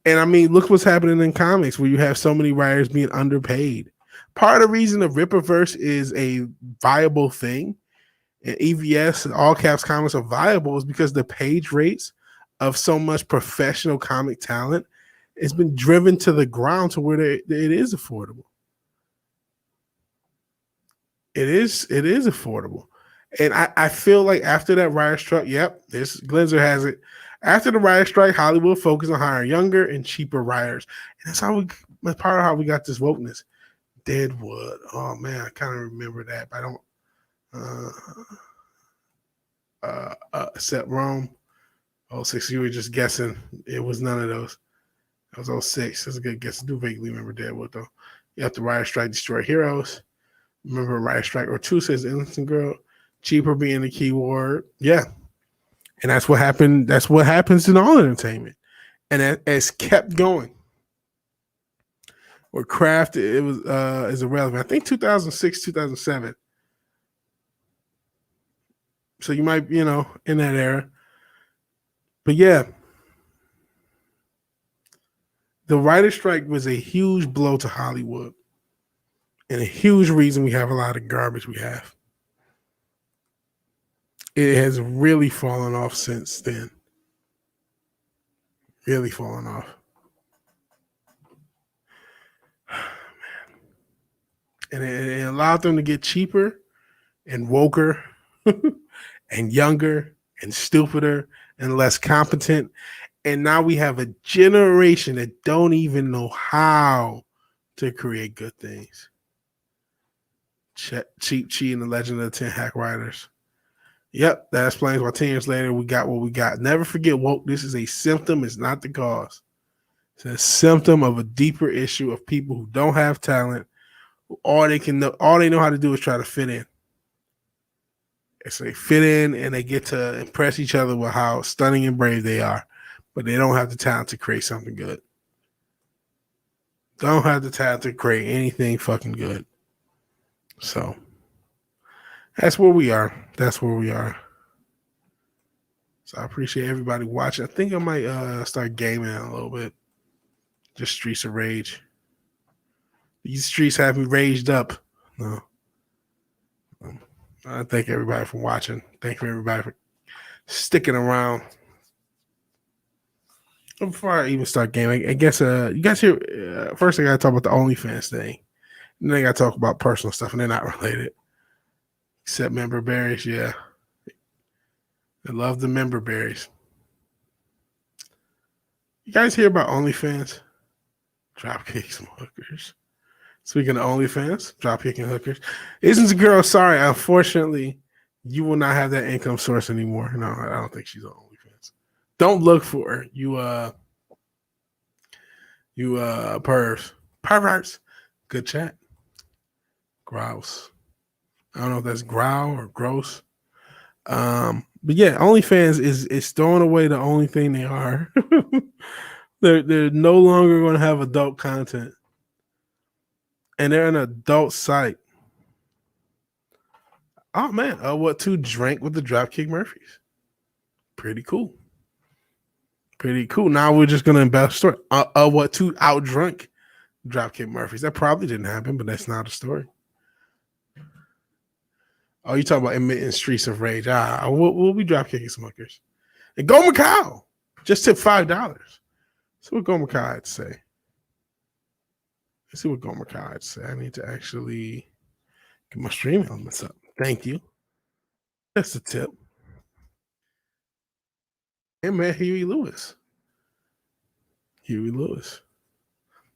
And, I mean, look what's happening in comics where you have so many writers being underpaid. Part of the reason the Rippaverse is a viable thing, and EVS and all caps comics are viable, is because the page rates of so much professional comic talent has been driven to the ground to where it is affordable. It is affordable. And I feel like after that writer strike, this Glenzer has it. After the writer strike, Hollywood focused on hiring younger and cheaper writers. And that's part of how we got this wokeness. Deadwood. Oh man, I kind of remember that, but I don't Set Rome. 06, you were just guessing. It was none of those. That was 06. That's a good guess. I do vaguely remember Deadwood though. You have the writer strike destroy heroes. Remember writer strike or 2 says Innocent Girl. Cheaper being the key word. Yeah. And that's what happened. That's what happens in all entertainment. And it's kept going. Where craft is irrelevant. I think 2006, 2007. So you might, in that era. But yeah. The writer strike was a huge blow to Hollywood. And a huge reason we have a lot of garbage we have. It has really fallen off since then. Really fallen off. And it allowed them to get cheaper and woker and younger and stupider and less competent. And now we have a generation that don't even know how to create good things. Cheap Chi and the Legend of the 10 Hack Riders. Yep, that explains why 10 years later we got what we got. Never forget, woke, this is a symptom, it's not the cause. It's a symptom of a deeper issue of people who don't have talent. All they know how to do is try to fit in. So they fit in and they get to impress each other with how stunning and brave they are, but they don't have the talent to create something good. Don't have the talent to create anything fucking good. So that's where we are. That's where we are. So I appreciate everybody watching. I think I might start gaming a little bit. Just Streets of Rage. These streets have me raged up. No. I thank everybody for watching. Thank you everybody for sticking around. Before I even start gaming, I guess you guys hear first I gotta talk about the OnlyFans thing. And then I gotta talk about personal stuff, and they're not related. Except member berries, yeah. I love the member berries. You guys hear about OnlyFans? Dropkicks and hookers. Speaking of OnlyFans, dropkicking hookers. Isn't the girl sorry? Unfortunately, you will not have that income source anymore. No, I don't think she's on OnlyFans. Don't look for her. You perverts. Good chat. Grouse. I don't know if that's growl or gross. But yeah, OnlyFans is throwing away the only thing they are. They're no longer going to have adult content, and they're an adult site. Oh man, what to drank with the Dropkick Murphys? Pretty cool. Pretty cool. Now we're just going to embellish the story. What to outdrunk Dropkick Murphys? That probably didn't happen, but that's not a story. Oh, you talking about admitting Streets of Rage? We'll be dropkicking some hookers. And Go Macau just tipped $5. See what Go Macau had to say. Let's see what Go Macau had to say. I need to actually get my stream elements up. Thank you. That's the tip. And man, Huey Lewis. Huey Lewis.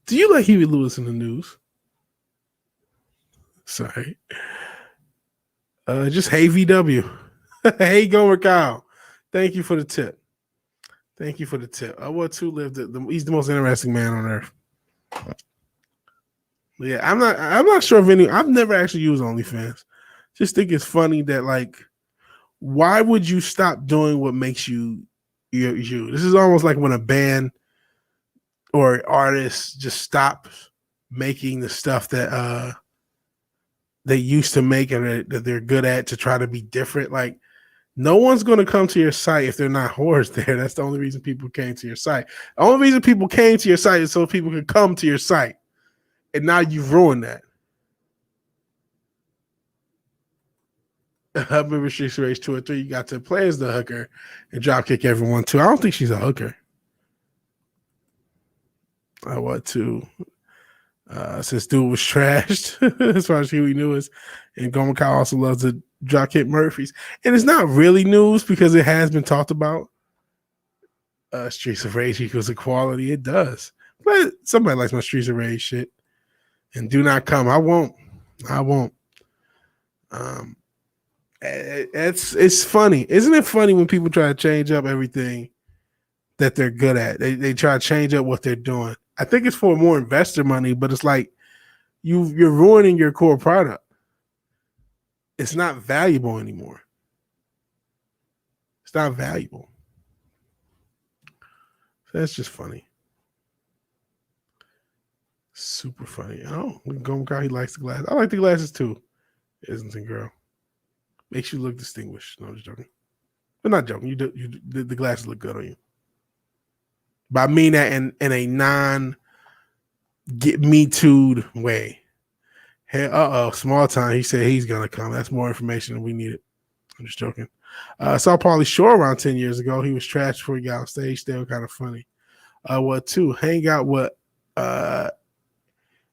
Do you like Huey Lewis in the news? Sorry. Just hey VW. Hey Gomer Kyle. Thank you for the tip. Thank you for the tip. What to live he's the most interesting man on earth. Yeah, I'm not sure if I've never actually used OnlyFans. Just think it's funny that like, why would you stop doing what makes you? This is almost like when a band or artist just stops making the stuff that they used to make and that they're good at to try to be different. Like, no one's going to come to your site if they're not whores there. That's the only reason people came to your site. The only reason people came to your site is so people could come to your site. And now you've ruined that. I remember Streets of Rage 2 or 3, you got to play as the hooker and dropkick everyone too. I don't think she's a hooker. I want to. Since dude was trashed as far as Huey Lewis, and Gomer Kyle also loves the dropkick Murphys. And it's not really news because it has been talked about. Streets of Rage equals equality. It does. But somebody likes my Streets of Rage shit. And do not come. I won't. It's funny. Isn't it funny when people try to change up everything that they're good at? They try to change up what they're doing. I think it's for more investor money, but it's like you're ruining your core product. It's not valuable anymore. It's not valuable. So that's just funny. Super funny. Oh, Gomer, he likes the glasses. I like the glasses too. Isn't it, girl? Makes you look distinguished. No, I'm just joking. But not joking. The glasses look good on you. But I mean that in a non-get me too'd way. Hey, small time. He said he's gonna come. That's more information than we needed. I'm just joking. Saw Pauly Shore around 10 years ago. He was trashed before he got on stage. Still kind of funny. What to hang out with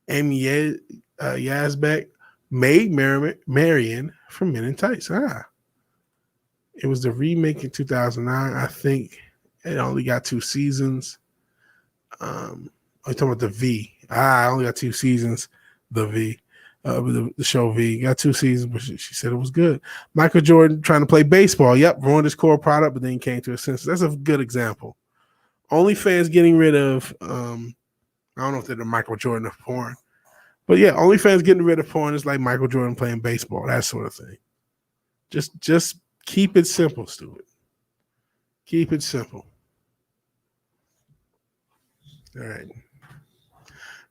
Amy Yazbek, Maid Marian from Men in Tights. It was the remake in 2009. I think it only got 2 seasons. I'm talking about the V. I only got 2 seasons. The V. The show V got 2 seasons, but she said it was good. Michael Jordan trying to play baseball. Yep, ruined his core product, but then came to his senses. That's a good example. OnlyFans getting rid of, I don't know if they're the Michael Jordan of porn, but yeah, OnlyFans getting rid of porn is like Michael Jordan playing baseball, that sort of thing. Just keep it simple, stupid. Keep it simple. All right.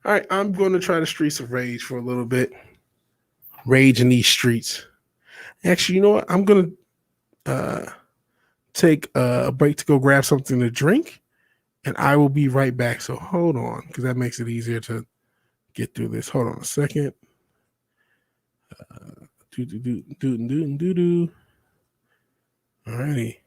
All right, I'm going to try the Streets of Rage for a little bit. Rage in these streets. Actually, you know what? I'm going to take a break to go grab something to drink, and I will be right back. So hold on, because that makes it easier to get through this. Hold on a second. All righty.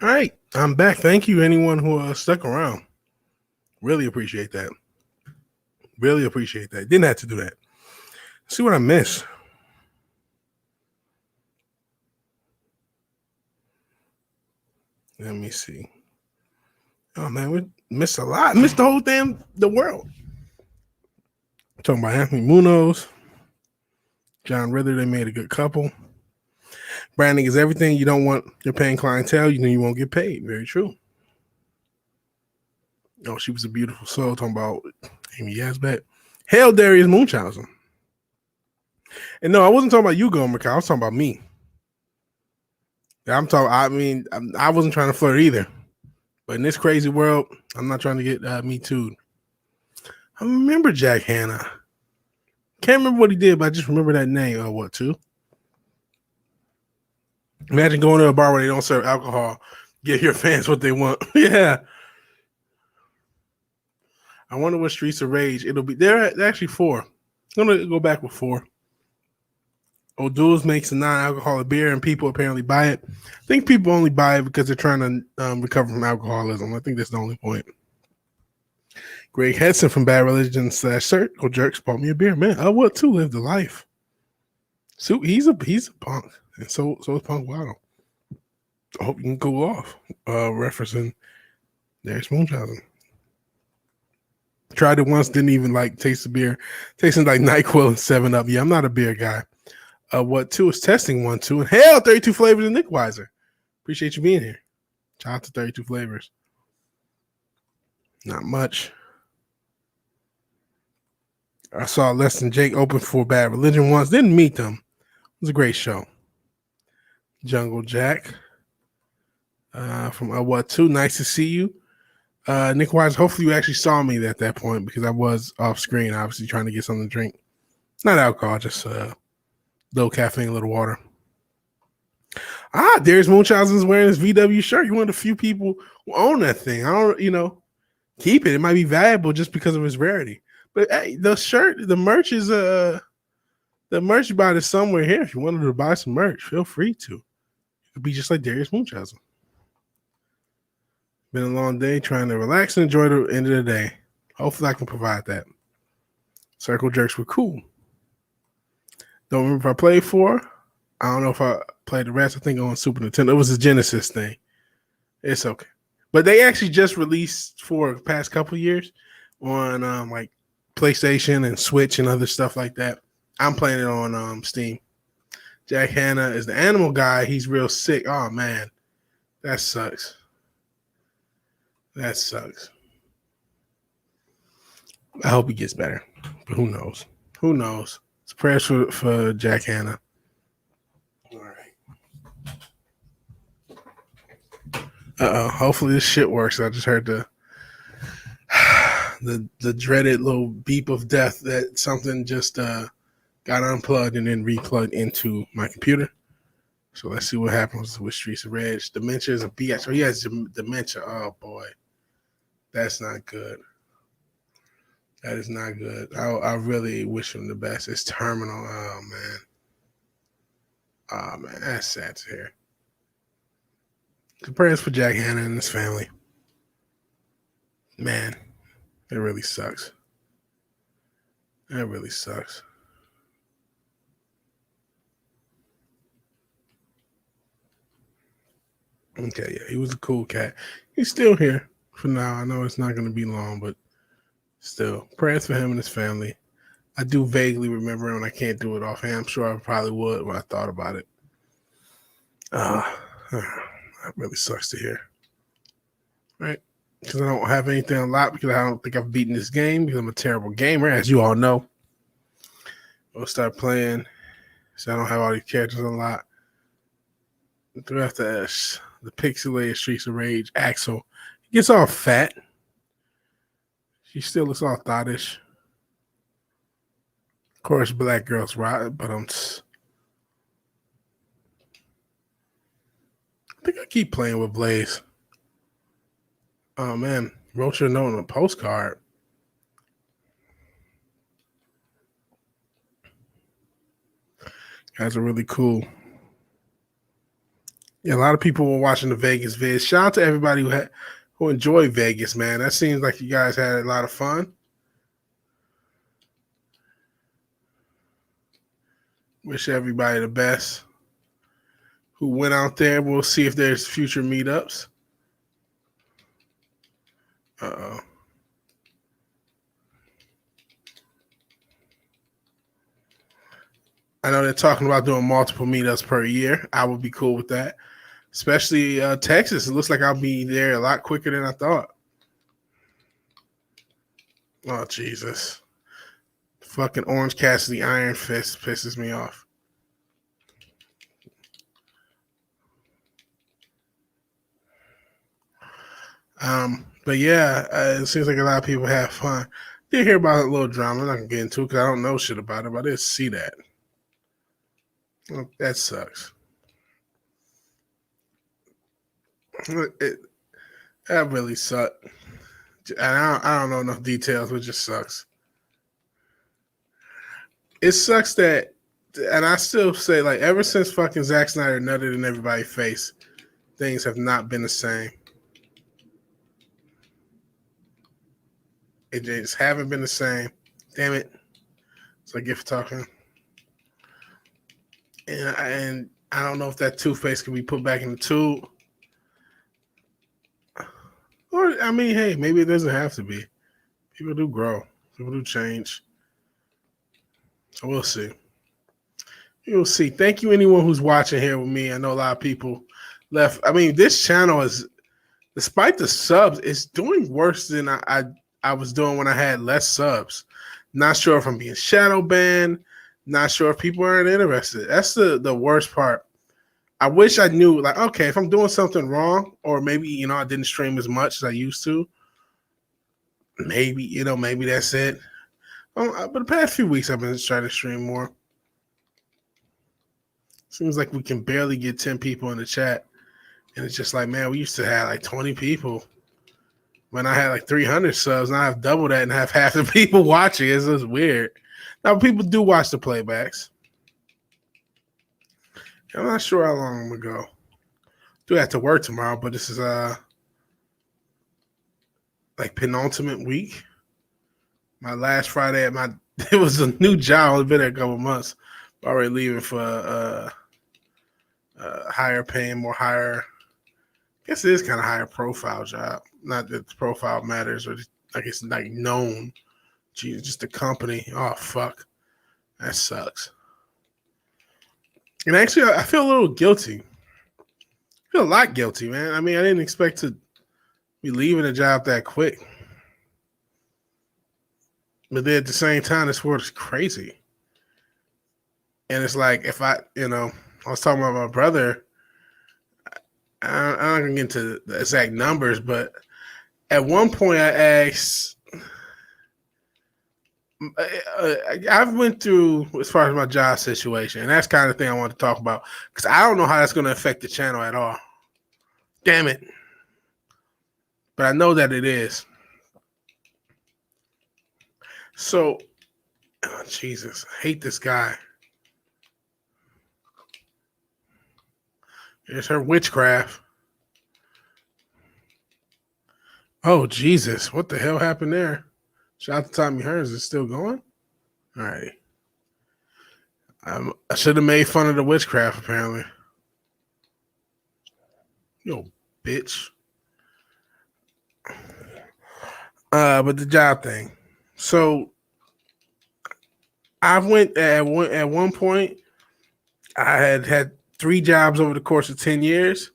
All right, I'm back. Thank you, anyone who stuck around. Really appreciate that. Really appreciate that. Didn't have to do that. Let's see what I missed. Let me see. Oh man, we missed a lot. Missed the whole the world. Talking about Anthony Munoz, John Ritter. They made a good couple. Branding is everything. You don't want your paying clientele. You know you won't get paid. Very true. Oh, she was a beautiful soul. Talking about Amy Yasbet. Hail Darius Munchausen. And no, I wasn't talking about you, Gomer. I was talking about me. I'm talking. I mean, I wasn't trying to flirt either. But in this crazy world, I'm not trying to get me too. I remember Jack Hanna. Can't remember what he did, but I just remember that name. What, too? Imagine going to a bar where they don't serve alcohol. Give your fans what they want. Yeah. I wonder what Streets of Rage it'll be. They're actually 4. I'm going to go back with 4. O'Doul's makes a non-alcoholic beer, and people apparently buy it. I think people only buy it because they're trying to recover from alcoholism. I think that's the only point. Greg Hedson from Bad Religion / Circle Jerks bought me a beer. Man, I would too. Live the life. So he's a punk, and so is Punk Waddle. I hope you can cool off. Referencing Darius Munchausen. Tried it once, didn't even like taste the beer. Tasting like NyQuil and 7-Up. Yeah, I'm not a beer guy. What 2 is testing 1, 2. And hell, 32 Flavors and Nick Weiser. Appreciate you being here. Shout out to 32 Flavors. Not much. I saw Less Than Jake open for Bad Religion once. Didn't meet them. It was a great show. Jungle Jack from What 2. Nice to see you. Nick Wise, hopefully you actually saw me at that point because I was off screen, obviously trying to get something to drink. Not alcohol, just low caffeine, little water. Darius Munchausen's wearing his VW shirt. You're one of the few people who own that thing. I don't, keep it. It might be valuable just because of its rarity. But hey, the merch is the merch you buy is somewhere here. If you wanted to buy some merch, feel free to. It could be just like Darius Munchausen. Been a long day trying to relax and enjoy the end of the day. Hopefully I can provide that. Circle jerks were cool. Don't remember if I played 4. I don't know if I played the rest. I think on Super Nintendo. It was a Genesis thing. It's okay. But they actually just released for the past couple years on like PlayStation and Switch and other stuff like that. I'm playing it on Steam. Jack Hanna is the animal guy. He's real sick. Oh, man. That sucks. That sucks. I hope he gets better. But who knows? Who knows? It's prayers for Jack Hanna. All right. Hopefully this shit works. I just heard the dreaded little beep of death that something just got unplugged and then replugged into my computer. So let's see what happens with Streets of Rage. Dementia is a BS. So he has dementia. Oh, boy. That's not good. That is not good. I really wish him the best. It's terminal. Oh, man. Oh, man. That's sad to hear. Prayers for Jack Hanna and his family. Man, it really sucks. It really sucks. Okay, yeah, he was a cool cat. He's still here for now. I know it's not going to be long, but still, prayers for him and his family. I do vaguely remember him, and I can't do it offhand. I'm sure I probably would when I thought about it. That really sucks to hear. Right? Because I don't have anything unlocked because I don't think I've beaten this game because I'm a terrible gamer, as you all know. I'll start playing, so I don't have all these characters unlocked. Throughout the pixelated Streets of Rage, Axel gets all fat. She still looks all thottish. Of course, black girls rot, but I think I keep playing with Blaze. Oh, man. Wrote your note on a postcard. Guys are really cool. Yeah, a lot of people were watching the Vegas vid. Shout out to everybody who enjoyed Vegas, man. That seems like you guys had a lot of fun. Wish everybody the best who went out there. We'll see if there's future meetups. Uh-oh. I know they're talking about doing multiple meetups per year. I would be cool with that. Especially Texas. It looks like I'll be there a lot quicker than I thought. Oh, Jesus. Fucking Orange Cassidy Iron Fist pisses me off. But yeah, it seems like a lot of people have fun. Did hear about a little drama. I'm not gonna get into it because I don't know shit about it, but I did see that. Well, that sucks. That really sucked. And I don't know enough details, but it just sucks. It sucks that, and I still say, like, ever since fucking Zack Snyder nutted in everybody's face, things have not been the same. It just haven't been the same. Damn it. So I get for talking. And I don't know if that toothpaste can be put back in the tube. Or, I mean, hey, maybe it doesn't have to be. People do grow. People do change. So we'll see. You'll see. Thank you, anyone who's watching here with me. I know a lot of people left. I mean, this channel is despite the subs, it's doing worse than I was doing when I had less subs. Not sure if I'm being shadow banned. Not sure if people aren't interested. That's the worst part. I wish I knew, like, okay, if I'm doing something wrong, or maybe, I didn't stream as much as I used to, maybe, maybe that's it. But the past few weeks, I've been trying to stream more. Seems like we can barely get 10 people in the chat. And it's just like, man, we used to have like 20 people. When I had like 300 subs, and I have double that and have half the people watching. It's just weird. Now, people do watch the playbacks. I'm not sure how long I'm going to go. Do have to work tomorrow, but this is like penultimate week. My last Friday it was a new job. I've been there a couple months. Already leaving for higher paying, more higher. I guess it is kind of higher profile job. Not that the profile matters, or like it's like known. Geez, just the company. Oh fuck, that sucks. And actually, I feel a little guilty. I feel a lot guilty, man. I mean, I didn't expect to be leaving a job that quick. But then at the same time, this world is crazy. And it's like, if I was talking about my brother. I'm not going to get into the exact numbers, but at one point I asked, I went through as far as my job situation, and that's kind of the thing I want to talk about, because I don't know how that's going to affect the channel at all. Damn it. But I know that it is. So, Jesus, I hate this guy. It's her witchcraft. Oh, Jesus. What the hell happened there? Shout out to Tommy Hearns. Is still going? All right. I should have made fun of the witchcraft, apparently. Yo, bitch. But the job thing. So, I went at one point, I had 3 jobs over the course of 10 years,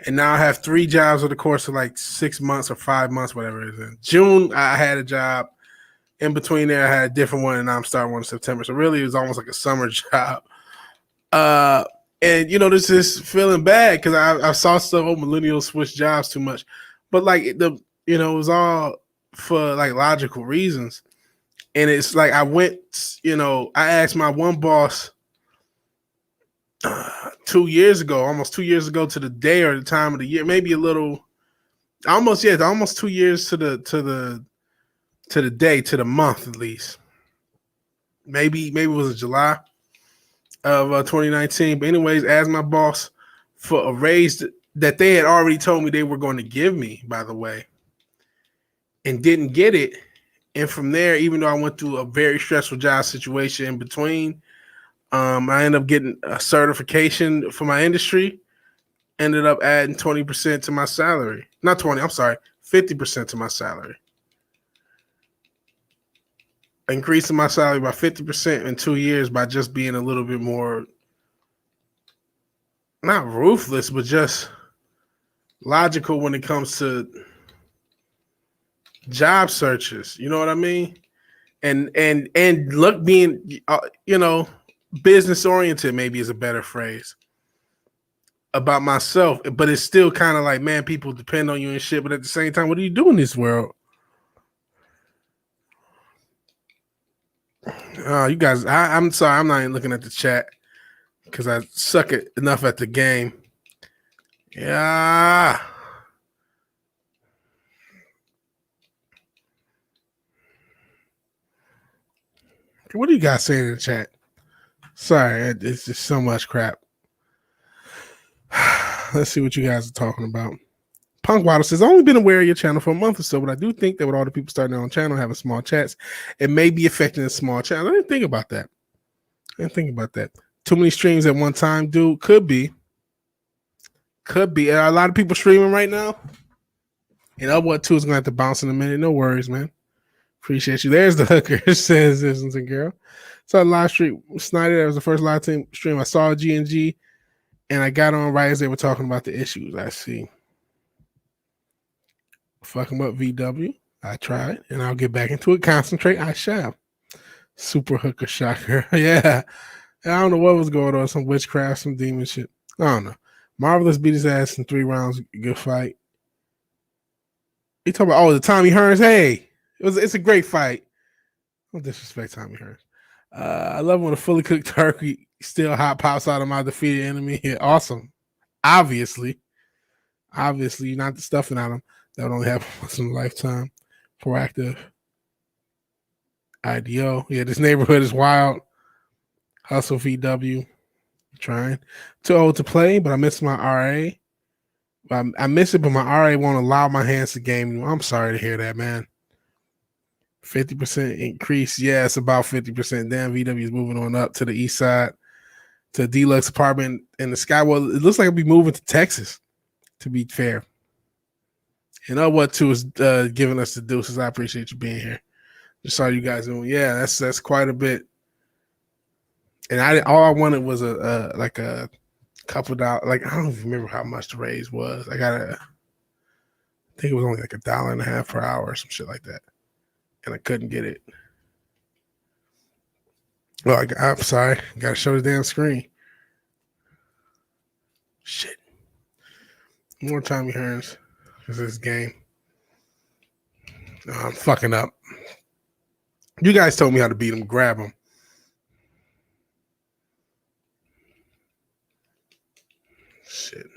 and now I have 3 jobs over the course of like 6 months or 5 months, whatever it is. In June, I had a job. In between there, I had a different one, and now I'm starting one in September. So really, it was almost like a summer job. And this is feeling bad because I saw stuff on millennials switch jobs too much, but like it was all for like logical reasons. And it's like I went, I asked my one boss 2 years ago, almost 2 years ago to the day or the time of the year, maybe a little, almost 2 years to the day, to the month at least. Maybe it was July of 2019. But anyways, asked my boss for a raise that they had already told me they were going to give me, by the way, and didn't get it. And from there, even though I went through a very stressful job situation in between, I ended up getting a certification for my industry, ended up adding 20% to my salary. Not 20, I'm sorry, 50% to my salary. Increasing my salary by 50% in 2 years by just being a little bit more, not ruthless, but just logical when it comes to job searches. You know what I mean? And look, being business oriented maybe is a better phrase about myself, but it's still kind of like, man, people depend on you and shit. But at the same time, what do you do in this world? You guys, I'm sorry, I'm not even looking at the chat because I suck it enough at the game. Yeah. What do you guys say in the chat? Sorry, it's just so much crap. Let's see what you guys are talking about. Punk Waddle says, I've only been aware of your channel for a month or so, but I do think that with all the people starting their own channel, having small chats, it may be affecting the small channel. I didn't think about that. Too many streams at one time, dude. Could be. Are a lot of people streaming right now? And Upwhat 2 is going to have to bounce in a minute. No worries, man. Appreciate you. There's the hooker, says this girl. Saw a live stream. Snyder, that was the first live stream I saw G&G, and I got on right as they were talking about the issues. I see. Fuck him up, VW. I tried, and I'll get back into it. Concentrate, I shall. Super hooker shocker. Yeah. I don't know what was going on. Some witchcraft, some demon shit. I don't know. Marvelous beat his ass in 3 rounds. Good fight. He talking about, the Tommy Hearns. Hey, it's a great fight. Don't disrespect Tommy Hearns. I love when a fully cooked turkey still hot pops out of my defeated enemy. Yeah, awesome. Obviously, you're not the stuffing out of them. That would only happen once in a lifetime. Proactive. IDO. Yeah, this neighborhood is wild. Hustle VW. Trying. Too old to play, but I miss my RA. I miss it, but my RA won't allow my hands to game anymore. I'm sorry to hear that, man. 50% increase. Yeah, it's about 50%. Damn, VW is moving on up to the east side to a deluxe apartment in the sky. Well, it looks like I'll be moving to Texas, to be fair. And what too is giving us the deuces. I appreciate you being here. Just saw you guys doing. Yeah, that's quite a bit. And all I wanted was a couple dollars. Like, I don't even remember how much the raise was. I think it was only like $1.50 per hour or some shit like that. And I couldn't get it. Well, I'm sorry. Gotta show the damn screen. Shit. More Tommy Hearns. This is this game. I'm fucking up. You guys told me how to beat him. Grab him. Shit.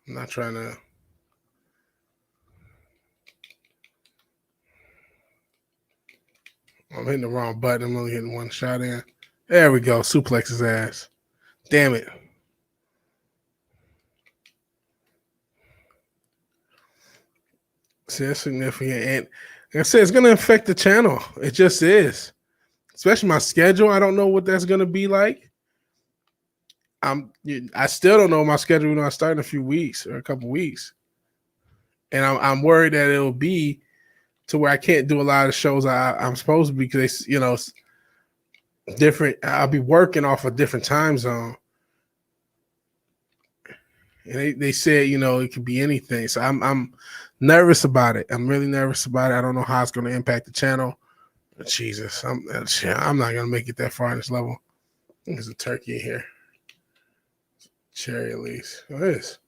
I'm not trying to. I'm hitting the wrong button. I'm only hitting one shot in. There we go. Suplex his ass. Damn it. See, that's significant. And like I said, it's going to affect the channel. It just is. Especially my schedule. I don't know what that's going to be like. I still don't know my schedule when I start in a few weeks or a couple weeks. And I'm worried that it'll be to where I can't do a lot of shows I'm supposed to be because, different. I'll be working off a different time zone. And they said, it could be anything. So I'm nervous about it. I'm really nervous about it. I don't know how it's going to impact the channel. But Jesus, I'm not going to make it that far in this level. There's a turkey in here. Cherry at least. What is?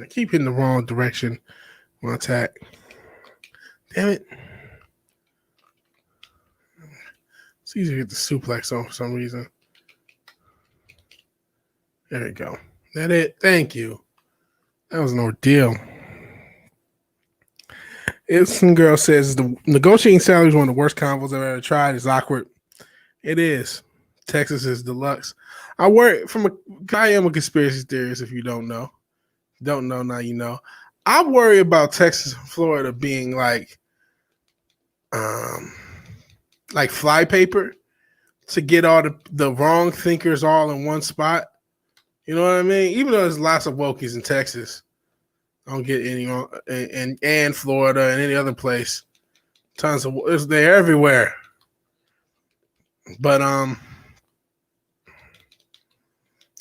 I keep hitting the wrong direction when I attack. Damn it. It's easy to get the suplex on for some reason. There we go. That it? Thank you. That was an ordeal. If some girl says the negotiating salary is one of the worst combos I've ever tried. It's awkward. It is. Texas is deluxe. I am a conspiracy theorist. If you don't know, now you know. I worry about Texas and Florida being like flypaper to get all the wrong thinkers all in one spot. You know what I mean? Even though there's lots of wokies in Texas, I don't get any and Florida and any other place. Tons of they're everywhere. But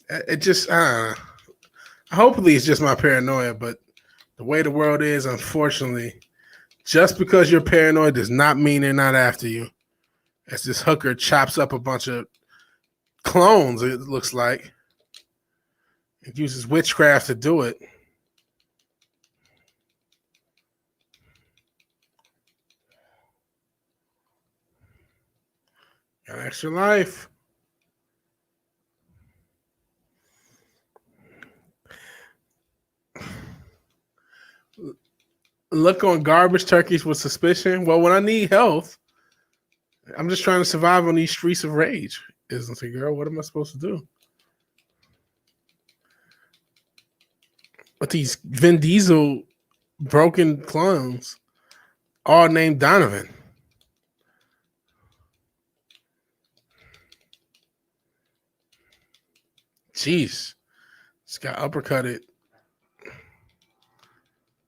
it just hopefully it's just my paranoia. But the way the world is, unfortunately, just because you're paranoid does not mean they're not after you. As this hooker chops up a bunch of clones, it looks like. It uses witchcraft to do it. Got an extra life. Look on garbage turkeys with suspicion. Well, when I need health, I'm just trying to survive on these streets of rage. Isn't it, girl? What am I supposed to do? But these Vin Diesel broken clones, all named Donovan. Jeez. Just got uppercutted.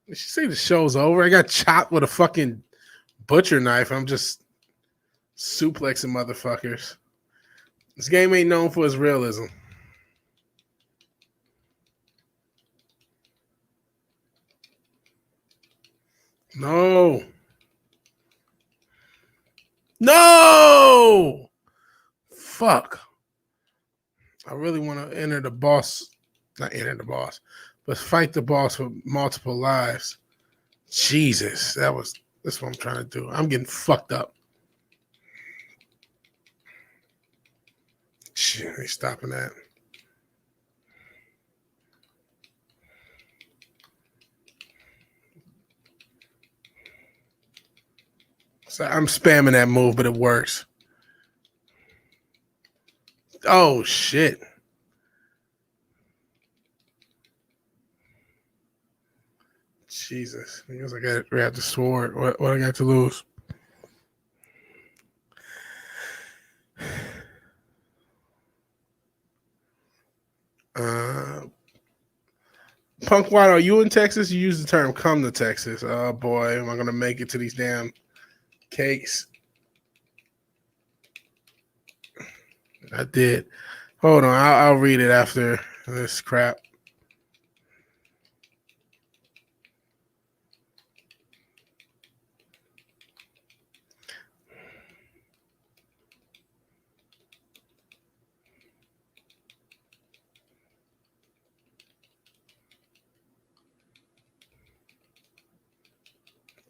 Did she say the show's over? I got chopped with a fucking butcher knife. I'm just suplexing motherfuckers. This game ain't known for its realism. No. No! Fuck. I really want to enter the boss. Not enter the boss, but fight the boss with multiple lives. Jesus. That's what I'm trying to do. I'm getting fucked up. Shit, ain't stopping that. So I'm spamming that move, but it works. Oh, shit. Jesus. I guess I got to grab the sword. What I got to lose? Punk White, are you in Texas? You use the term come to Texas. Oh, boy. Am I going to make it to these damn cakes? I did. Hold on. I'll read it after this crap.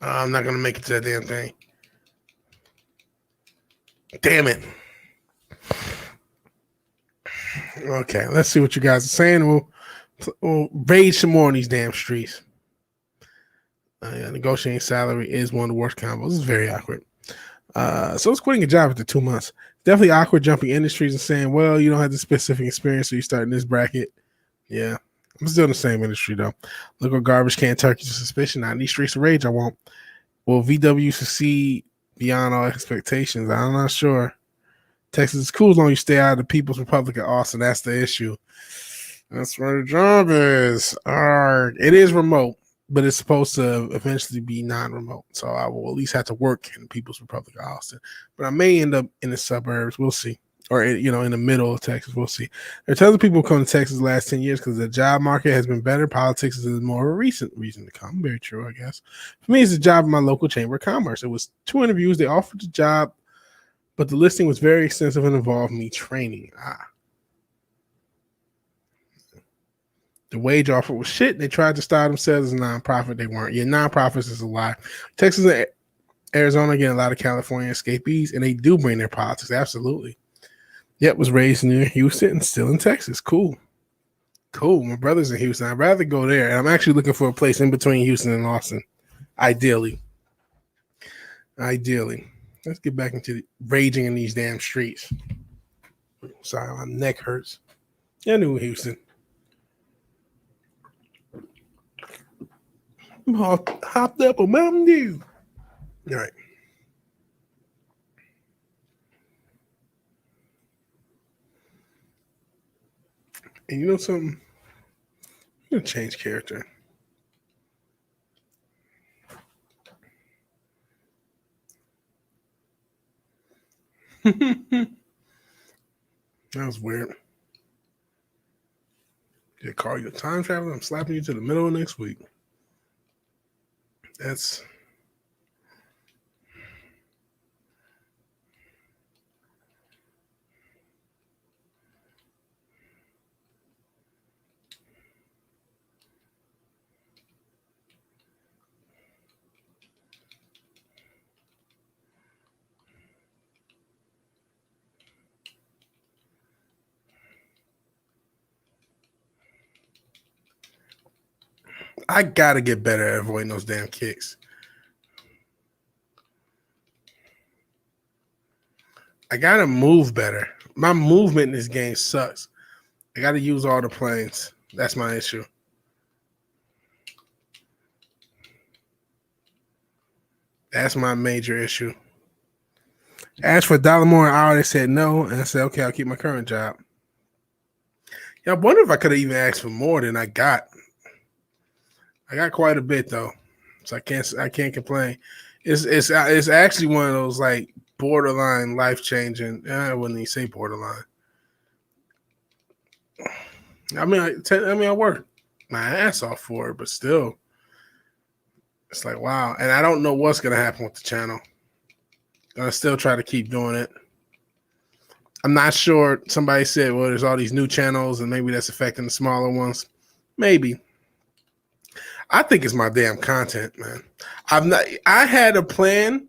I'm not going to make it to that damn thing. Damn it. Okay, let's see what you guys are saying. We'll rage some more on these damn streets. Yeah, negotiating salary is one of the worst combos. This is very awkward. So it's quitting a job after 2 months. Definitely awkward jumping industries and saying, well, you don't have the specific experience, so you start in this bracket. Yeah, I'm still in the same industry, though. Look at garbage can turkeys of suspicion. Not in these streets of rage, I won't. Will VW succeed beyond all expectations? I'm not sure. Texas is cool as long as you stay out of the People's Republic of Austin. That's the issue. That's where the job is. It is remote, but it's supposed to eventually be non-remote. So I will at least have to work in the People's Republic of Austin. But I may end up in the suburbs. We'll see. Or, in the middle of Texas. We'll see. There are tons of people who come to Texas the last 10 years because the job market has been better. Politics is more of a recent reason to come. Very true, I guess. For me, it's a job in my local chamber of commerce. It was 2 interviews. They offered the job, but the listing was very extensive and involved me training. The wage offer was shit. They tried to start themselves as a nonprofit. They weren't. Your nonprofits is a lie. Texas and Arizona get a lot of California escapees, and they do bring their politics. Absolutely. Yep, was raised near Houston and still in Texas. Cool. My brother's in Houston. I'd rather go there. And I'm actually looking for a place in between Houston and Austin. Ideally. Let's get back into raging in these damn streets. Sorry, my neck hurts. Yeah, I knew Houston. I'm hopped up on Mountain Dew. All right. And you know something? I'm going to change character. That was weird. Did I call you a time traveler? I'm slapping you to the middle of next week. That's... I gotta get better at avoiding those damn kicks. I gotta move better. My movement in this game sucks. I gotta use all the planes. That's my issue. That's my major issue. Asked for $1 more an hour. They said no, and I said, okay, I'll keep my current job. Yeah, I wonder if I could have even asked for more than I got. I got quite a bit though, so I can't complain. It's actually one of those like borderline life changing. I wouldn't even say borderline. I worked my ass off for it, but still, it's like wow. And I don't know what's gonna happen with the channel. Gonna still try to keep doing it. I'm not sure. Somebody said, well, there's all these new channels, and maybe that's affecting the smaller ones. Maybe. I think it's my damn content, man. I had a plan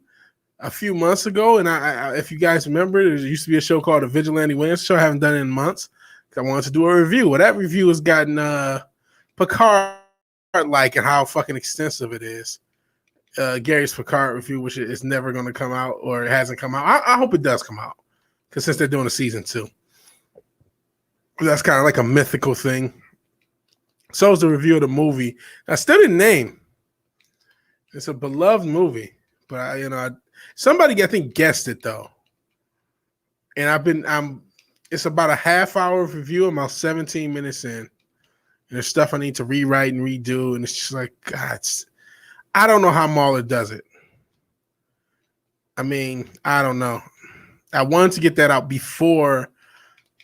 a few months ago, and if you guys remember, there used to be a show called The VigilanteWilliamson Show. I haven't done it in months. I wanted to do a review. Well, that review has gotten Picard like and how fucking extensive it is. Gary's Picard review, which is never going to come out or it hasn't come out. I hope it does come out because since they're doing a season 2, that's kind of like a mythical thing. So is the review of the movie. I still didn't name. It's a beloved movie, but somebody I think guessed it though. And it's about a half-hour review. I'm about 17 minutes in. And there's stuff I need to rewrite and redo, and it's just like God. I don't know how Mahler does it. I mean, I don't know. I wanted to get that out before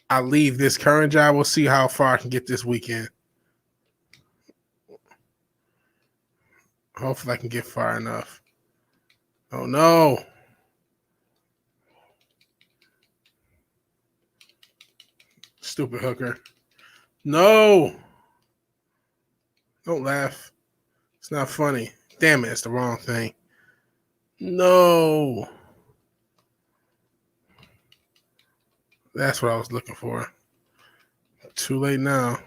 I leave this current job. We'll see how far I can get this weekend. Hopefully I can get far enough. Oh, no. Stupid hooker. No. Don't laugh. It's not funny. Damn it, it's the wrong thing. No. That's what I was looking for. Too late now.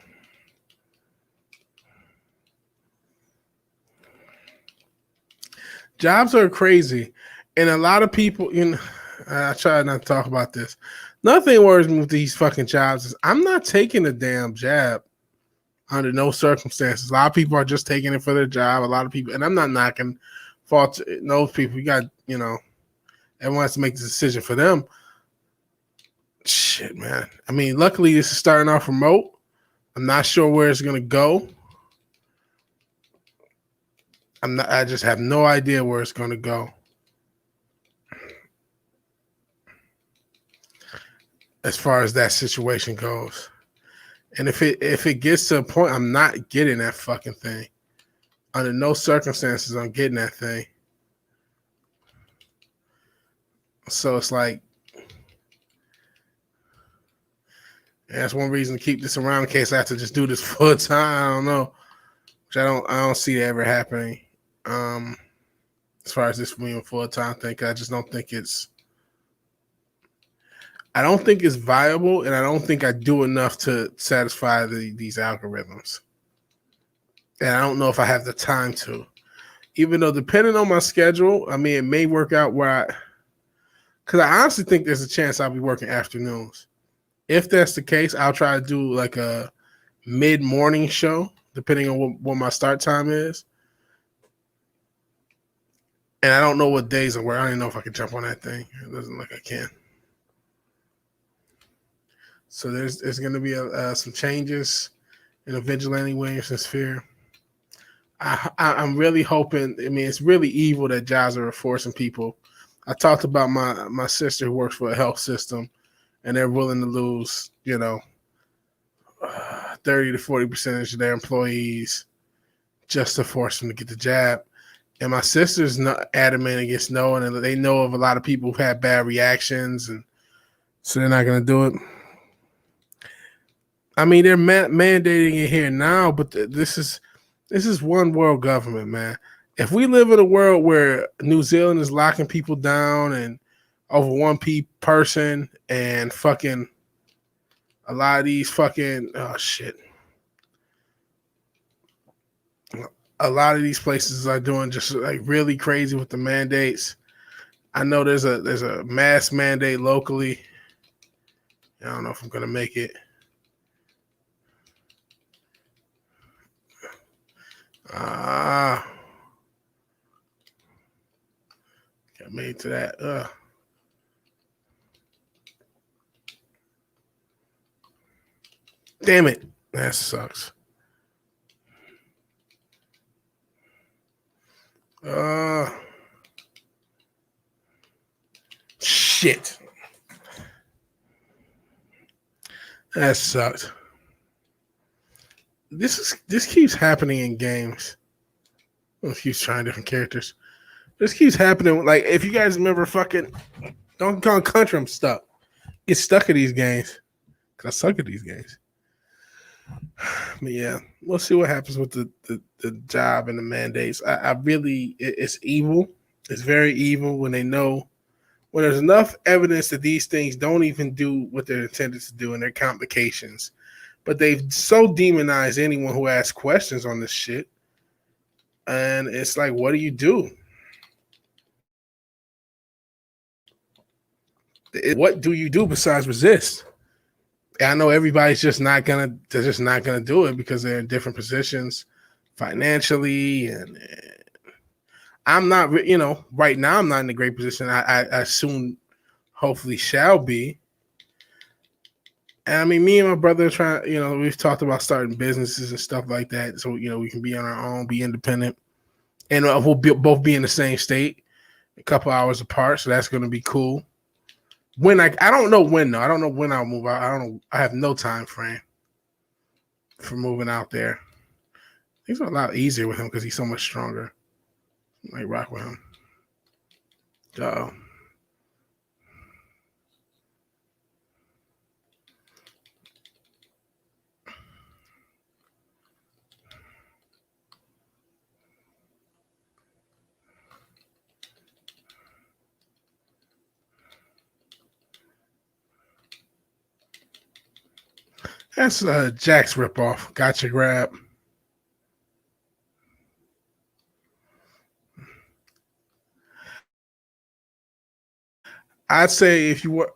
Jobs are crazy. And a lot of people, I try not to talk about this. Nothing worries me with these fucking jobs is I'm not taking a damn jab under no circumstances. A lot of people are just taking it for their job. A lot of people, and I'm not knocking fault those people. You got, everyone has to make the decision for them. Shit, man. I mean, luckily this is starting off remote. I'm not sure where it's gonna go. I just have no idea where it's gonna go. As far as that situation goes. And if it gets to a point, I'm not getting that fucking thing. Under no circumstances, I'm getting that thing. So it's like, that's one reason to keep this around in case I have to just do this full time. I don't know, which I don't see that ever happening. As far as this being full time thing, I just don't think it's. I don't think it's viable, and I don't think I do enough to satisfy these algorithms. And I don't know if I have the time to. Even though, depending on my schedule, I mean, it may work out because I honestly think there's a chance I'll be working afternoons. If that's the case, I'll try to do like a mid-morning show, depending on what my start time is. And I don't know what days and where. I don't even know if I can jump on that thing. It doesn't look like I can. So there's going to be some changes in the VigilanteWilliamson sphere. I'm really hoping. I mean, it's really evil that jobs are forcing people. I talked about my sister who works for a health system, and they're willing to lose, 30 to 40% of their employees just to force them to get the jab. And my sister's not adamant against no, and they know of a lot of people who had bad reactions, and so they're not going to do it. I mean, they're mandating it here now, but this is one world government, man. If we live in a world where New Zealand is locking people down and over one person and fucking a lot of these fucking a lot of these places are doing just like really crazy with the mandates. I know there's a mass mandate locally. I don't know if I'm gonna make it. Got made to that. Damn it. That sucks. Shit. That sucks. this keeps happening in games. It keeps trying different characters. This keeps happening. Like if you guys remember, fucking Donkey Kong Country, I'm stuck. Get stuck at these games. Cause I suck at these games. But yeah, we'll see what happens with the job and the mandates. I really, it's evil. It's very evil when they know when there's enough evidence that these things don't even do what they're intended to do and their complications. But they've so demonized anyone who asks questions on this shit. And it's like, what do you do? What do you do besides resist? I know everybody's just not gonna do it because they're in different positions financially, and I'm not, right now I'm not in a great position. I soon, hopefully, shall be. And I mean, me and my brother are trying. We've talked about starting businesses and stuff like that, so we can be on our own, be independent, and we'll both be in the same state, a couple hours apart. So that's going to be cool. When I don't know when though. I don't know when I'll move out. I don't know. I have no time frame for moving out there. Things are a lot easier with him because he's so much stronger. I might rock with him. That's Jack's ripoff. Gotcha grab. I'd say if you work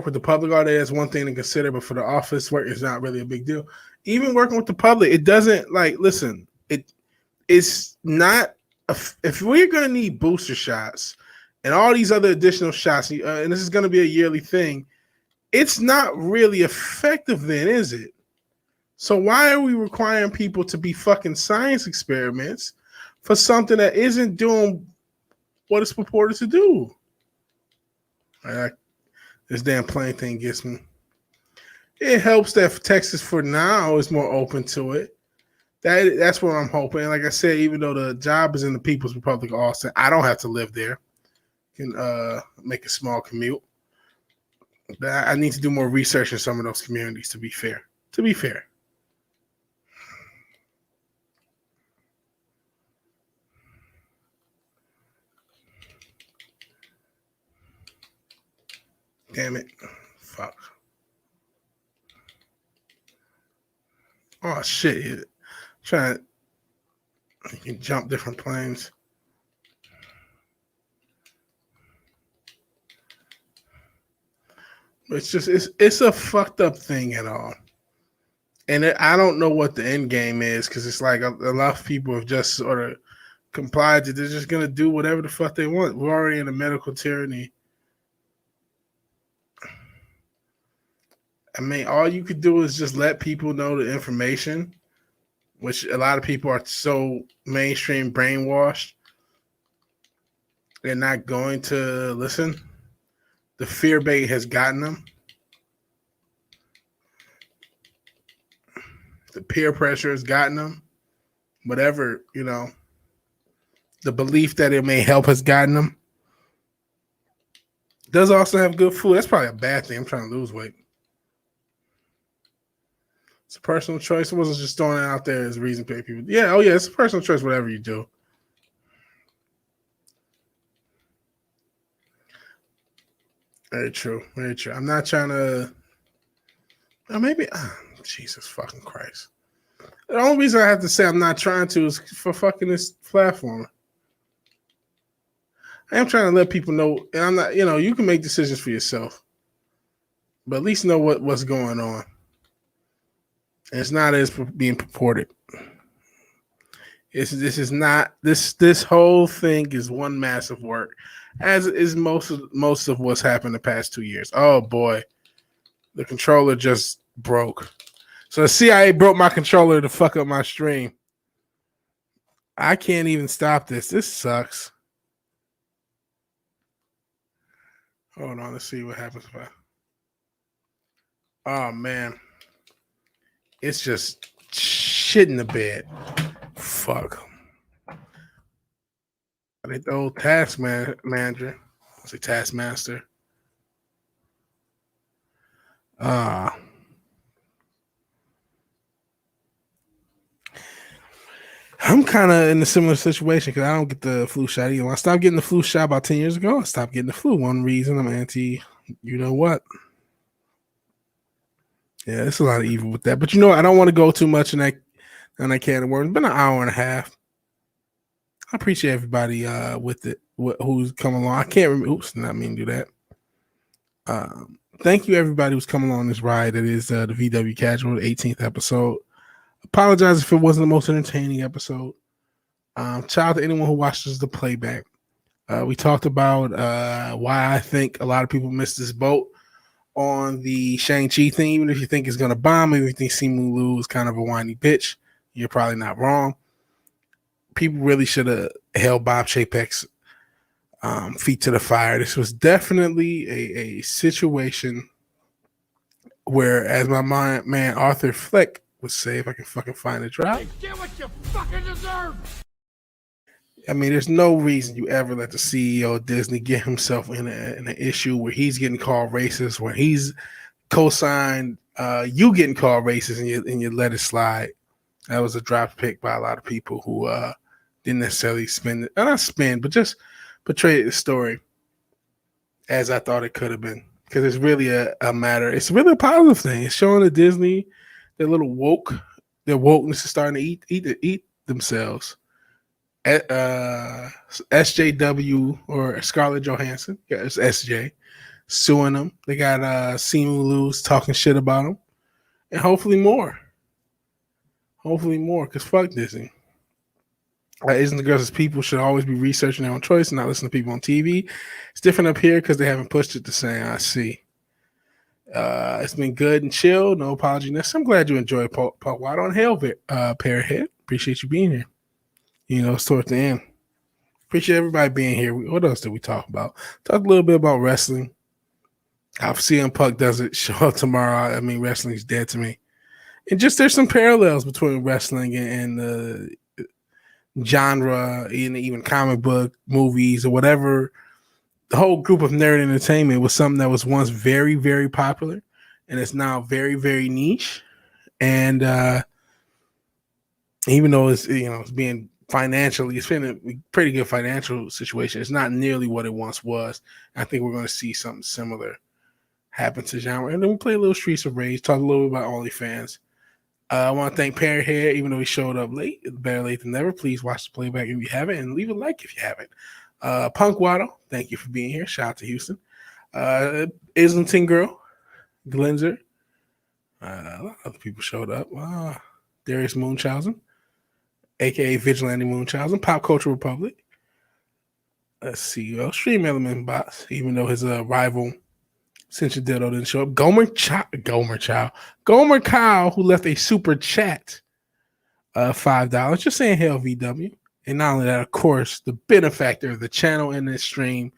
with the public all day, that's one thing to consider, but for the office work, it's not really a big deal. Even working with the public, it doesn't listen. It's not if we're gonna need booster shots and all these other additional shots, and this is gonna be a yearly thing. It's not really effective, then, is it? So why are we requiring people to be fucking science experiments for something that isn't doing what it's purported to do? This damn plane thing gets me. It helps that Texas for now is more open to it. That's what I'm hoping. Like I said, even though the job is in the People's Republic of Austin, I don't have to live there. I can make a small commute. But I need to do more research in some of those communities to be fair. Damn it. Fuck. Oh, shit. Trying to you can jump different planes. It's a fucked up thing at all. And I don't know what the end game is because it's like a lot of people have just sort of complied that they're just going to do whatever the fuck they want. We're already in a medical tyranny. I mean, all you could do is just let people know the information, which a lot of people are so mainstream brainwashed. They're not going to listen. The fear bait has gotten them. The peer pressure has gotten them. Whatever, the belief that it may help has gotten them. Does also have good food. That's probably a bad thing. I'm trying to lose weight. It's a personal choice. It wasn't just throwing it out there as a reason to pay people. Yeah, it's a personal choice, whatever you do. Very true. Very true. I'm not trying to. Maybe. Jesus fucking Christ. The only reason I have to say I'm not trying to is for fucking this platform. I am trying to let people know, and I'm not, you can make decisions for yourself, but at least know what's going on. And it's not as being purported. This is not this whole thing is one massive work, as is most of what's happened the past 2 years. Oh boy, the controller just broke. So the CIA broke my controller to fuck up my stream. I can't even stop this. This sucks. Hold on, let's see what happens. Oh man, It's just shit in the bed. Fuck. I think the old manager. I say taskmaster. I'm kind of in a similar situation because I don't get the flu shot either. When I stopped getting the flu shot about 10 years ago, I stopped getting the flu. One reason I'm anti, you know what? Yeah, there's a lot of evil with that. But you know what? I don't want to go too much in that can of worms. It's been an hour and a half. I appreciate everybody with it who's come along. I can't remember. Oops, not mean to do that. Thank you everybody who's come along this ride. It is the VW Casual 18th episode. Apologize if it wasn't the most entertaining episode. Shout out to anyone who watches the playback. We talked about why I think a lot of people missed this boat on the Shang-Chi thing. Even if you think it's going to bomb, even if you think Simu Liu is kind of a whiny bitch, you're probably not wrong. People really should have held Bob Chapek's feet to the fire. This was definitely a situation where, as my man Arthur Fleck would say, if I can fucking find a drop, get what you fucking deserve. I mean, there's no reason you ever let the CEO of Disney get himself in an issue where he's getting called racist, where he's co-signed you getting called racist and you let it slide. That was a drop pick by a lot of people who didn't necessarily but just portray the story as I thought it could have been. Because it's really a matter. It's really a positive thing. It's showing that Disney, their wokeness is starting to eat themselves. SJW or Scarlett Johansson, it's SJ, suing them. They got Simu Liu talking shit about them, and hopefully more. Because fuck Disney. Isn't the girls as people should always be researching their own choice and not listen to people on TV. It's different up here because they haven't pushed it the same. I see. It's been good and chill. No apology necessary. I'm glad you enjoyed Park Water on Hell, Parrot. Appreciate you being here. You know, it's towards the end. Appreciate everybody being here. What else did we talk about? Talk a little bit about wrestling. How CM Punk doesn't show up tomorrow. I mean, wrestling's dead to me. And just there's some parallels between wrestling and the genre, even comic book, movies, or whatever. The whole group of nerd entertainment was something that was once very, very popular, and it's now very, very niche. And even though it's being financially, it's been a pretty good financial situation. It's not nearly what it once was. I think we're going to see something similar happen to genre. And then we play a little Streets of Rage, talk a little bit about OnlyFans. I want to thank Parrot Hair, even though he showed up late. Better late than never. Please watch the playback if you haven't, and leave a like if you haven't. Punk Waddle, thank you for being here. Shout out to Houston. Islington Girl, Glenzer. A lot of other people showed up. Darius Munchausen, a.k.a. Vigilante Munchausen. Pop Culture Republic. Let's see. Stream Element Bots, even though his rival Cincha Dildo didn't show up. Gomer Kyle, who left a super chat, $5. Just saying hell VW. And not only that, of course, the benefactor of the channel and this stream,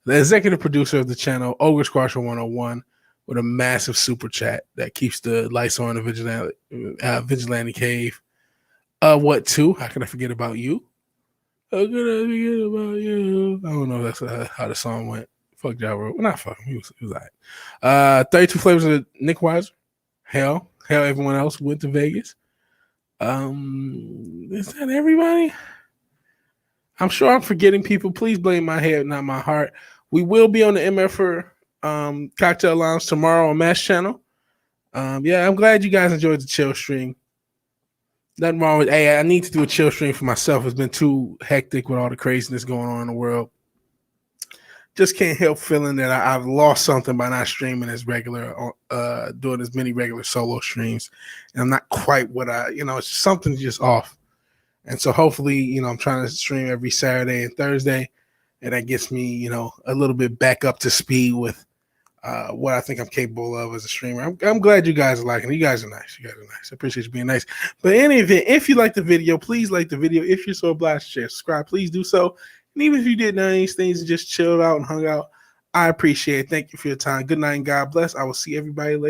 the executive producer of the channel, Ogre Squasher 101, with a massive super chat that keeps the lights on the Vigilante Cave. What too? How can I forget about you? How can I forget about you? I don't know if that's how the song went. Fuck Ja Rule. Not fuck him. He was all right. 32 Flavors of Nick Weiser. Hell, everyone else went to Vegas. Is that everybody? I'm sure I'm forgetting people. Please blame my head, not my heart. We will be on the MFR Cocktail Lounge tomorrow on Mash Channel. Yeah, I'm glad you guys enjoyed the chill stream. Nothing wrong with. Hey, I need to do a chill stream for myself. It's been too hectic with all the craziness going on in the world. Just can't help feeling that I've lost something by not streaming as regular, doing as many regular solo streams. And I'm not quite what it's something just off. And so hopefully, I'm trying to stream every Saturday and Thursday, and that gets me, a little bit back up to speed with what I think I'm capable of as a streamer. I'm glad you guys are liking it. You guys are nice. I appreciate you being nice. But in any event, if you like the video, please like the video. If you're so obliged to share, subscribe, please do so. And even if you did none of these things and just chilled out and hung out, I appreciate it. Thank you for your time. Good night and God bless. I will see everybody later.